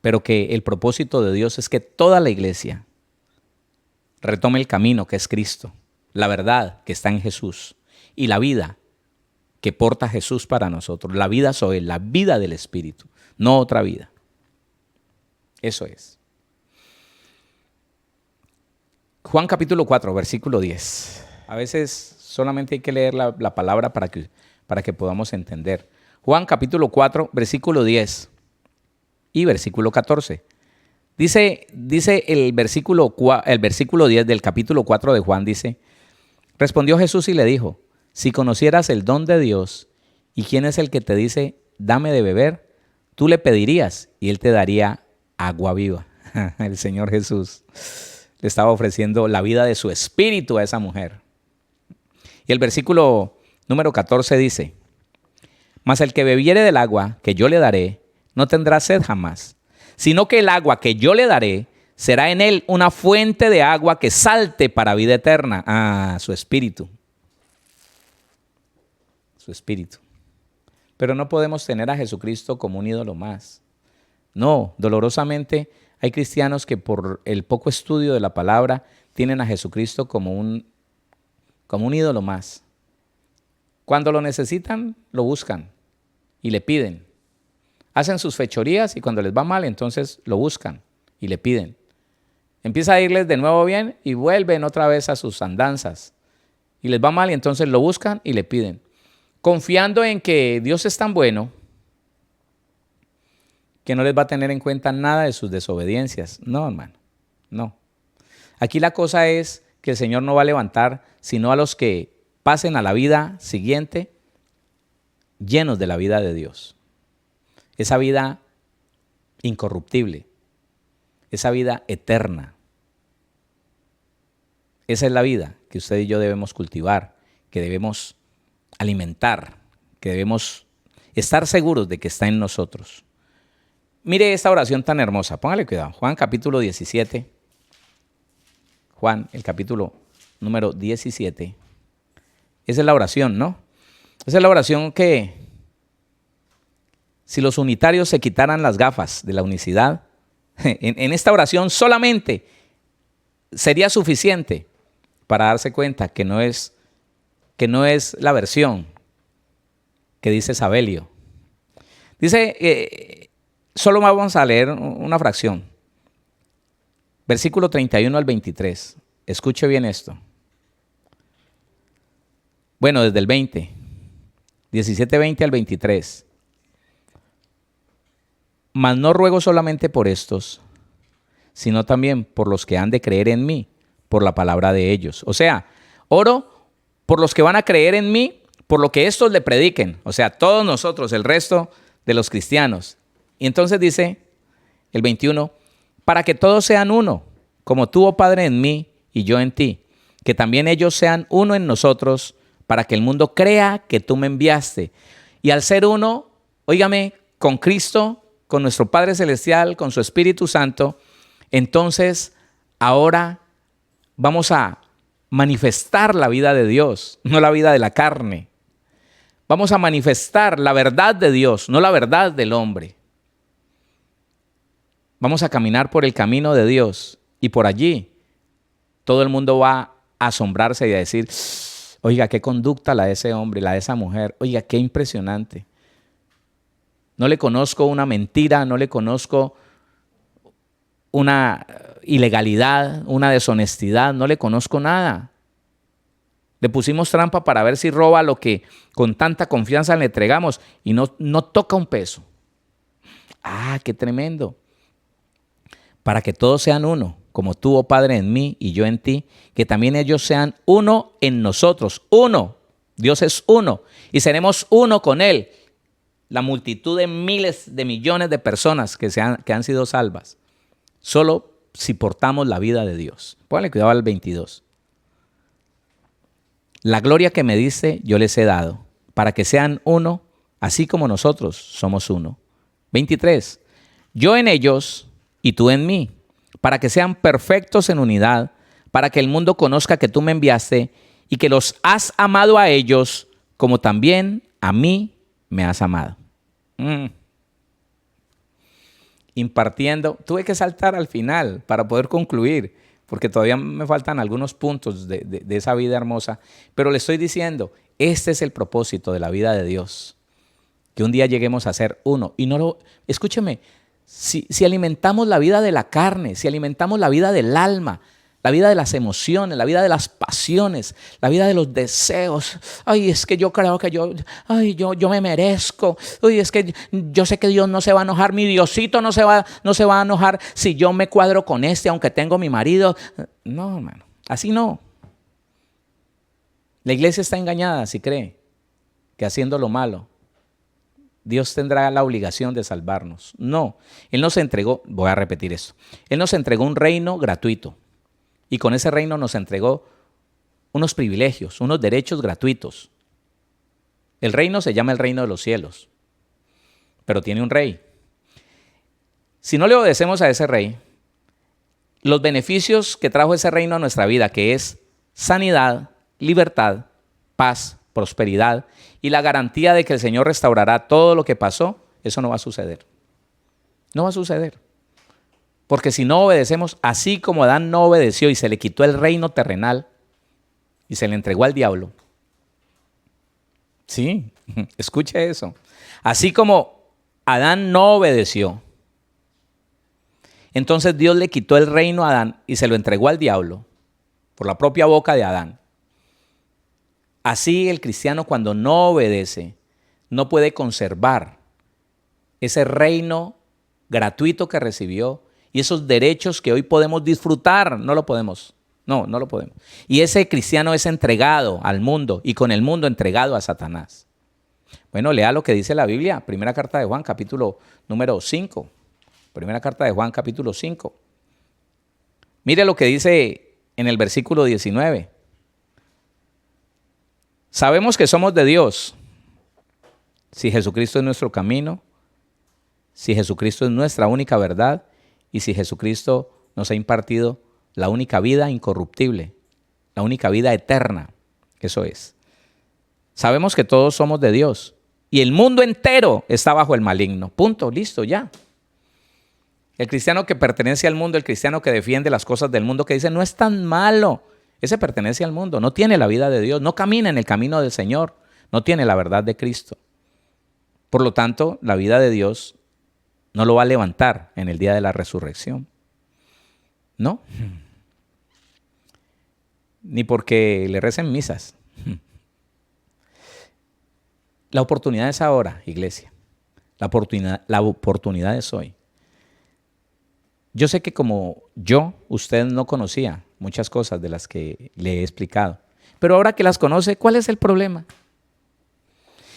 S5: Pero que el propósito de Dios es que toda la iglesia retome el camino que es Cristo, la verdad que está en Jesús y la vida que porta Jesús para nosotros. La vida Zoe, la vida del Espíritu, no otra vida. Eso es. Juan capítulo 4, versículo 10. A veces solamente hay que leer la palabra para que podamos entender. Juan capítulo 4, versículo 10 y versículo 14. Dice el versículo 10 del capítulo 4 de Juan, dice: respondió Jesús y le dijo: si conocieras el don de Dios y quién es el que te dice, dame de beber, tú le pedirías y él te daría agua viva. El Señor Jesús le estaba ofreciendo la vida de su espíritu a esa mujer. Y el versículo número 14 dice: mas el que bebiere del agua que yo le daré, no tendrá sed jamás, sino que el agua que yo le daré será en él una fuente de agua que salte para vida eterna. Ah, su espíritu. Su espíritu. Pero no podemos tener a Jesucristo como un ídolo más. No, dolorosamente hay cristianos que por el poco estudio de la palabra tienen a Jesucristo como un ídolo más. Cuando lo necesitan, lo buscan y le piden. Hacen sus fechorías y cuando les va mal, entonces lo buscan y le piden. Empieza a irles de nuevo bien y vuelven otra vez a sus andanzas. Y les va mal y entonces lo buscan y le piden. Confiando en que Dios es tan bueno que no les va a tener en cuenta nada de sus desobediencias. No, hermano, no. Aquí la cosa es que el Señor no va a levantar sino a los que pasen a la vida siguiente llenos de la vida de Dios. Esa vida incorruptible, esa vida eterna. Esa es la vida que usted y yo debemos cultivar, que debemos alimentar, que debemos estar seguros de que está en nosotros. Mire esta oración tan hermosa, póngale cuidado. Juan capítulo 17, Juan, el capítulo número 17. Esa es la oración, ¿no? Esa es la oración que, si los unitarios se quitaran las gafas de la unicidad, en esta oración solamente sería suficiente para darse cuenta que no es la versión que dice Sabelio. Dice, solo vamos a leer una fracción. Versículo 31 al 23. Escuche bien esto. Bueno, desde el 20. 17:20 al 23. Mas no ruego solamente por estos, sino también por los que han de creer en mí, por la palabra de ellos. O sea, oro por los que van a creer en mí, por lo que estos le prediquen. O sea, todos nosotros, el resto de los cristianos. Y entonces dice el 21, para que todos sean uno, como tú, oh Padre, en mí y yo en ti, que también ellos sean uno en nosotros, para que el mundo crea que tú me enviaste. Y al ser uno, óigame, con Cristo, con nuestro Padre Celestial, con su Espíritu Santo, entonces ahora vamos a manifestar la vida de Dios, no la vida de la carne. Vamos a manifestar la verdad de Dios, no la verdad del hombre. Vamos a caminar por el camino de Dios y por allí todo el mundo va a asombrarse y a decir, oiga, qué conducta la de ese hombre, la de esa mujer, oiga, qué impresionante. No le conozco una mentira, no le conozco una ilegalidad, una deshonestidad, no le conozco nada. Le pusimos trampa para ver si roba lo que con tanta confianza le entregamos y no toca un peso. Ah, qué tremendo. Para que todos sean uno, como tú, oh Padre, en mí y yo en ti, que también ellos sean uno en nosotros. Uno. Dios es uno. Y seremos uno con Él. La multitud de miles de millones de personas que han sido salvas. Solo si portamos la vida de Dios. Póngale cuidado al 22. La gloria que me diste yo les he dado, para que sean uno, así como nosotros somos uno. 23. Yo en ellos y tú en mí, para que sean perfectos en unidad, para que el mundo conozca que tú me enviaste y que los has amado a ellos, como también a mí me has amado. Impartiendo, tuve que saltar al final para poder concluir, porque todavía me faltan algunos puntos de esa vida hermosa, pero le estoy diciendo, este es el propósito de la vida de Dios, que un día lleguemos a ser uno. Y escúcheme, si alimentamos la vida de la carne, si alimentamos la vida del alma, la vida de las emociones, la vida de las pasiones, la vida de los deseos. Ay, es que yo creo que yo me merezco. Ay, es que yo sé que Dios no se va a enojar. Mi Diosito no se va a enojar si yo me cuadro con aunque tengo mi marido. No, hermano, así no. La iglesia está engañada si cree que haciendo lo malo, Dios tendrá la obligación de salvarnos. No, Él nos entregó, voy a repetir esto, Él nos entregó un reino gratuito. Y con ese reino nos entregó unos privilegios, unos derechos gratuitos. El reino se llama el reino de los cielos, pero tiene un rey. Si no le obedecemos a ese rey, los beneficios que trajo ese reino a nuestra vida, que es sanidad, libertad, paz, prosperidad y la garantía de que el Señor restaurará todo lo que pasó, eso no va a suceder. No va a suceder. Porque si no obedecemos, así como Adán no obedeció y se le quitó el reino terrenal y se le entregó al diablo. Sí, escuche eso. Así como Adán no obedeció, entonces Dios le quitó el reino a Adán y se lo entregó al diablo por la propia boca de Adán. Así el cristiano, cuando no obedece, no puede conservar ese reino gratuito que recibió y esos derechos que hoy podemos disfrutar. No lo podemos. No lo podemos. Y ese cristiano es entregado al mundo y con el mundo entregado a Satanás. Bueno, lea lo que dice la Biblia. Primera carta de Juan, capítulo número 5. Primera carta de Juan, capítulo 5. Mire lo que dice en el versículo 19. Sabemos que somos de Dios si Jesucristo es nuestro camino, si Jesucristo es nuestra única verdad y si Jesucristo nos ha impartido la única vida incorruptible, la única vida eterna. Eso es. Sabemos que todos somos de Dios y el mundo entero está bajo el maligno. Punto, listo, ya. El cristiano que pertenece al mundo, el cristiano que defiende las cosas del mundo, que dice no es tan malo, ese pertenece al mundo, no tiene la vida de Dios, no camina en el camino del Señor, no tiene la verdad de Cristo. Por lo tanto, la vida de Dios no lo va a levantar en el día de la resurrección. No. Ni porque le recen misas. La oportunidad es ahora, iglesia. La oportunidad es hoy. Yo sé que como usted no conocía muchas cosas de las que le he explicado. Pero ahora que las conoce, ¿cuál es el problema?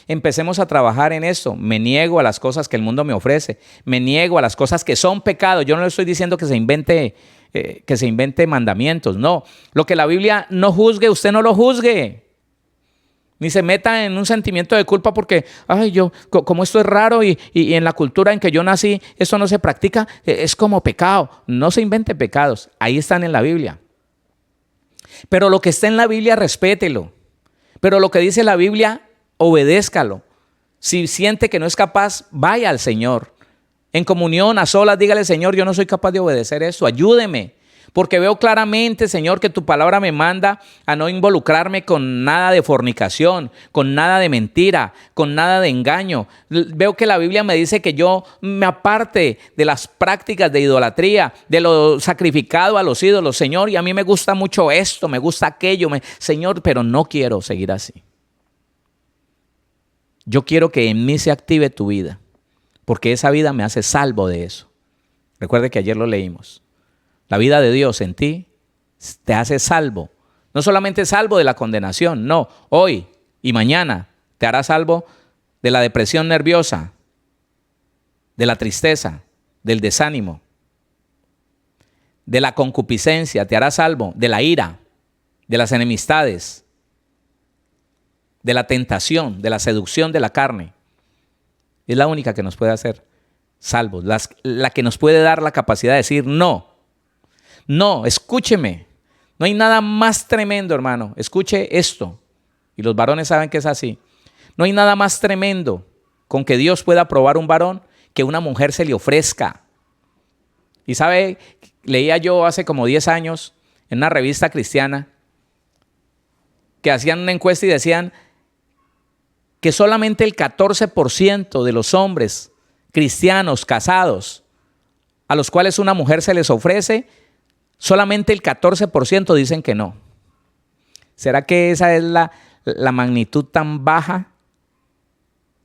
S5: Empecemos a trabajar en eso. Me niego a las cosas que el mundo me ofrece. Me niego a las cosas que son pecado. Yo no le estoy diciendo que se invente mandamientos. No. Lo que la Biblia no juzgue, usted no lo juzgue. Ni se meta en un sentimiento de culpa porque, como esto es raro y en la cultura en que yo nací, esto no se practica, es como pecado. No se invente pecados. Ahí están en la Biblia. Pero lo que está en la Biblia, respételo. Pero lo que dice la Biblia, obedézcalo. Si siente que no es capaz, vaya al Señor. En comunión, a solas, dígale, Señor, yo no soy capaz de obedecer eso, ayúdeme. Porque veo claramente, Señor, que tu palabra me manda a no involucrarme con nada de fornicación, con nada de mentira, con nada de engaño. Veo que la Biblia me dice que yo me aparte de las prácticas de idolatría, de lo sacrificado a los ídolos, Señor, y a mí me gusta mucho esto, me gusta aquello, Señor, pero no quiero seguir así. Yo quiero que en mí se active tu vida, porque esa vida me hace salvo de eso. Recuerde que ayer lo leímos. La vida de Dios en ti te hace salvo. No solamente salvo de la condenación, no. Hoy y mañana te hará salvo de la depresión nerviosa, de la tristeza, del desánimo, de la concupiscencia, te hará salvo de la ira, de las enemistades, de la tentación, de la seducción de la carne. Es la única que nos puede hacer salvos, la que nos puede dar la capacidad de decir no. No, escúcheme. No hay nada más tremendo, hermano. Escuche esto. Y los varones saben que es así. No hay nada más tremendo con que Dios pueda probar un varón que una mujer se le ofrezca. Y sabe, leía yo hace como 10 años en una revista cristiana que hacían una encuesta y decían que solamente el 14% de los hombres cristianos casados a los cuales una mujer se les ofrece, solamente el 14% dicen que no. ¿Será que esa es la magnitud tan baja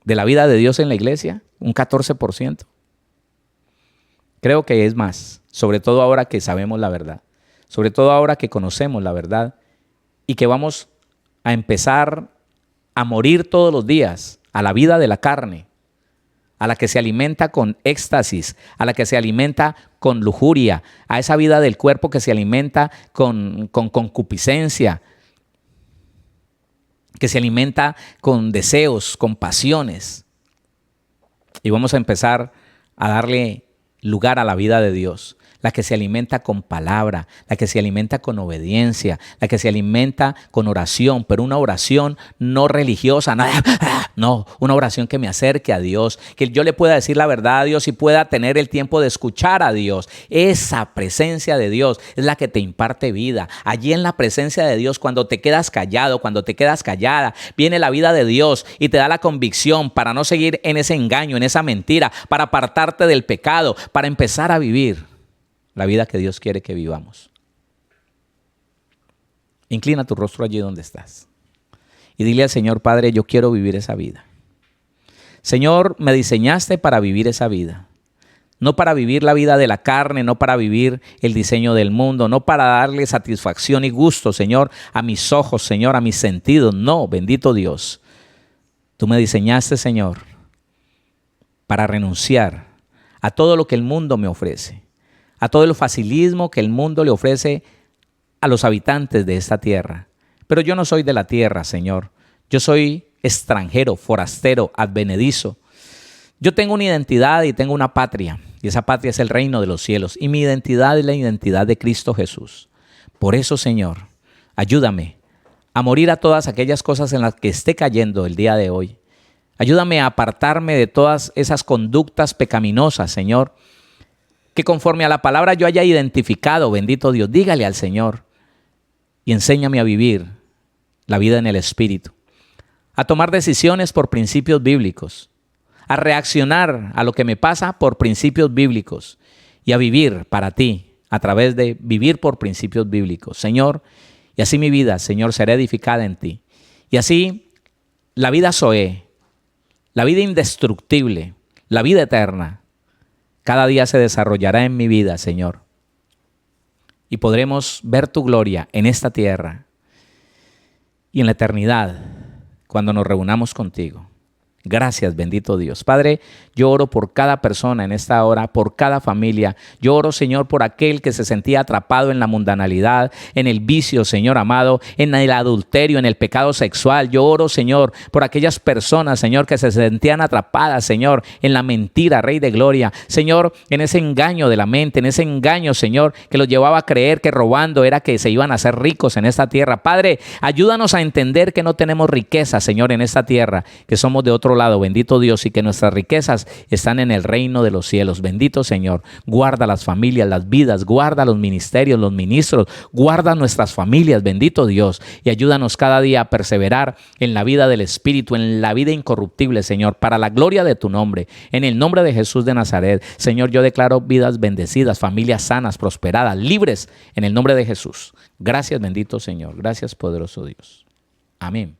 S5: de la vida de Dios en la iglesia? Un 14%. Creo que es más, sobre todo ahora que sabemos la verdad, sobre todo ahora que conocemos la verdad y que vamos a empezar a morir todos los días a la vida de la carne, a la que se alimenta con éxtasis, a la que se alimenta con lujuria, a esa vida del cuerpo que se alimenta con concupiscencia, que se alimenta con deseos, con pasiones. Y vamos a empezar a darle lugar a la vida de Dios, la que se alimenta con palabra, la que se alimenta con obediencia, la que se alimenta con oración, pero una oración no religiosa, no, una oración que me acerque a Dios, que yo le pueda decir la verdad a Dios y pueda tener el tiempo de escuchar a Dios. Esa presencia de Dios es la que te imparte vida. Allí en la presencia de Dios, cuando te quedas callado, cuando te quedas callada, viene la vida de Dios y te da la convicción para no seguir en ese engaño, en esa mentira, para apartarte del pecado, para empezar a vivir la vida que Dios quiere que vivamos. Inclina tu rostro allí donde estás y dile al Señor: Padre, yo quiero vivir esa vida. Señor, me diseñaste para vivir esa vida. No para vivir la vida de la carne, no para vivir el diseño del mundo, no para darle satisfacción y gusto, Señor, a mis ojos, Señor, a mis sentidos. No, bendito Dios. Tú me diseñaste, Señor, para renunciar a todo lo que el mundo me ofrece, a todo el facilismo que el mundo le ofrece a los habitantes de esta tierra. Pero yo no soy de la tierra, Señor. Yo soy extranjero, forastero, advenedizo. Yo tengo una identidad y tengo una patria, y esa patria es el reino de los cielos, y mi identidad es la identidad de Cristo Jesús. Por eso, Señor, ayúdame a morir a todas aquellas cosas en las que esté cayendo el día de hoy. Ayúdame a apartarme de todas esas conductas pecaminosas, Señor, que conforme a la palabra yo haya identificado, bendito Dios. Dígale al Señor y enséñame a vivir la vida en el Espíritu, a tomar decisiones por principios bíblicos, a reaccionar a lo que me pasa por principios bíblicos y a vivir para ti a través de vivir por principios bíblicos, Señor. Y así mi vida, Señor, será edificada en ti. Y así la vida Zoé, la vida indestructible, la vida eterna, cada día se desarrollará en mi vida, Señor. Y podremos ver tu gloria en esta tierra y en la eternidad cuando nos reunamos contigo. Gracias, bendito Dios. Padre, yo oro por cada persona en esta hora, por cada familia. Yo oro, Señor, por aquel que se sentía atrapado en la mundanalidad, en el vicio, Señor amado, en el adulterio, en el pecado sexual. Yo oro, Señor, por aquellas personas, Señor, que se sentían atrapadas, Señor, en la mentira, Rey de Gloria. Señor, en ese engaño de la mente, en ese engaño, Señor, que los llevaba a creer que robando era que se iban a hacer ricos en esta tierra. Padre, ayúdanos a entender que no tenemos riqueza, Señor, en esta tierra, que somos de otro lado, bendito Dios, y que nuestras riquezas están en el reino de los cielos. Bendito Señor, guarda las familias, las vidas, guarda los ministerios, los ministros, guarda nuestras familias, bendito Dios, y ayúdanos cada día a perseverar en la vida del Espíritu, en la vida incorruptible, Señor, para la gloria de tu nombre. En el nombre de Jesús de Nazaret, Señor, yo declaro vidas bendecidas, familias sanas, prosperadas, libres, en el nombre de Jesús. Gracias, bendito Señor. Gracias, poderoso Dios. Amén.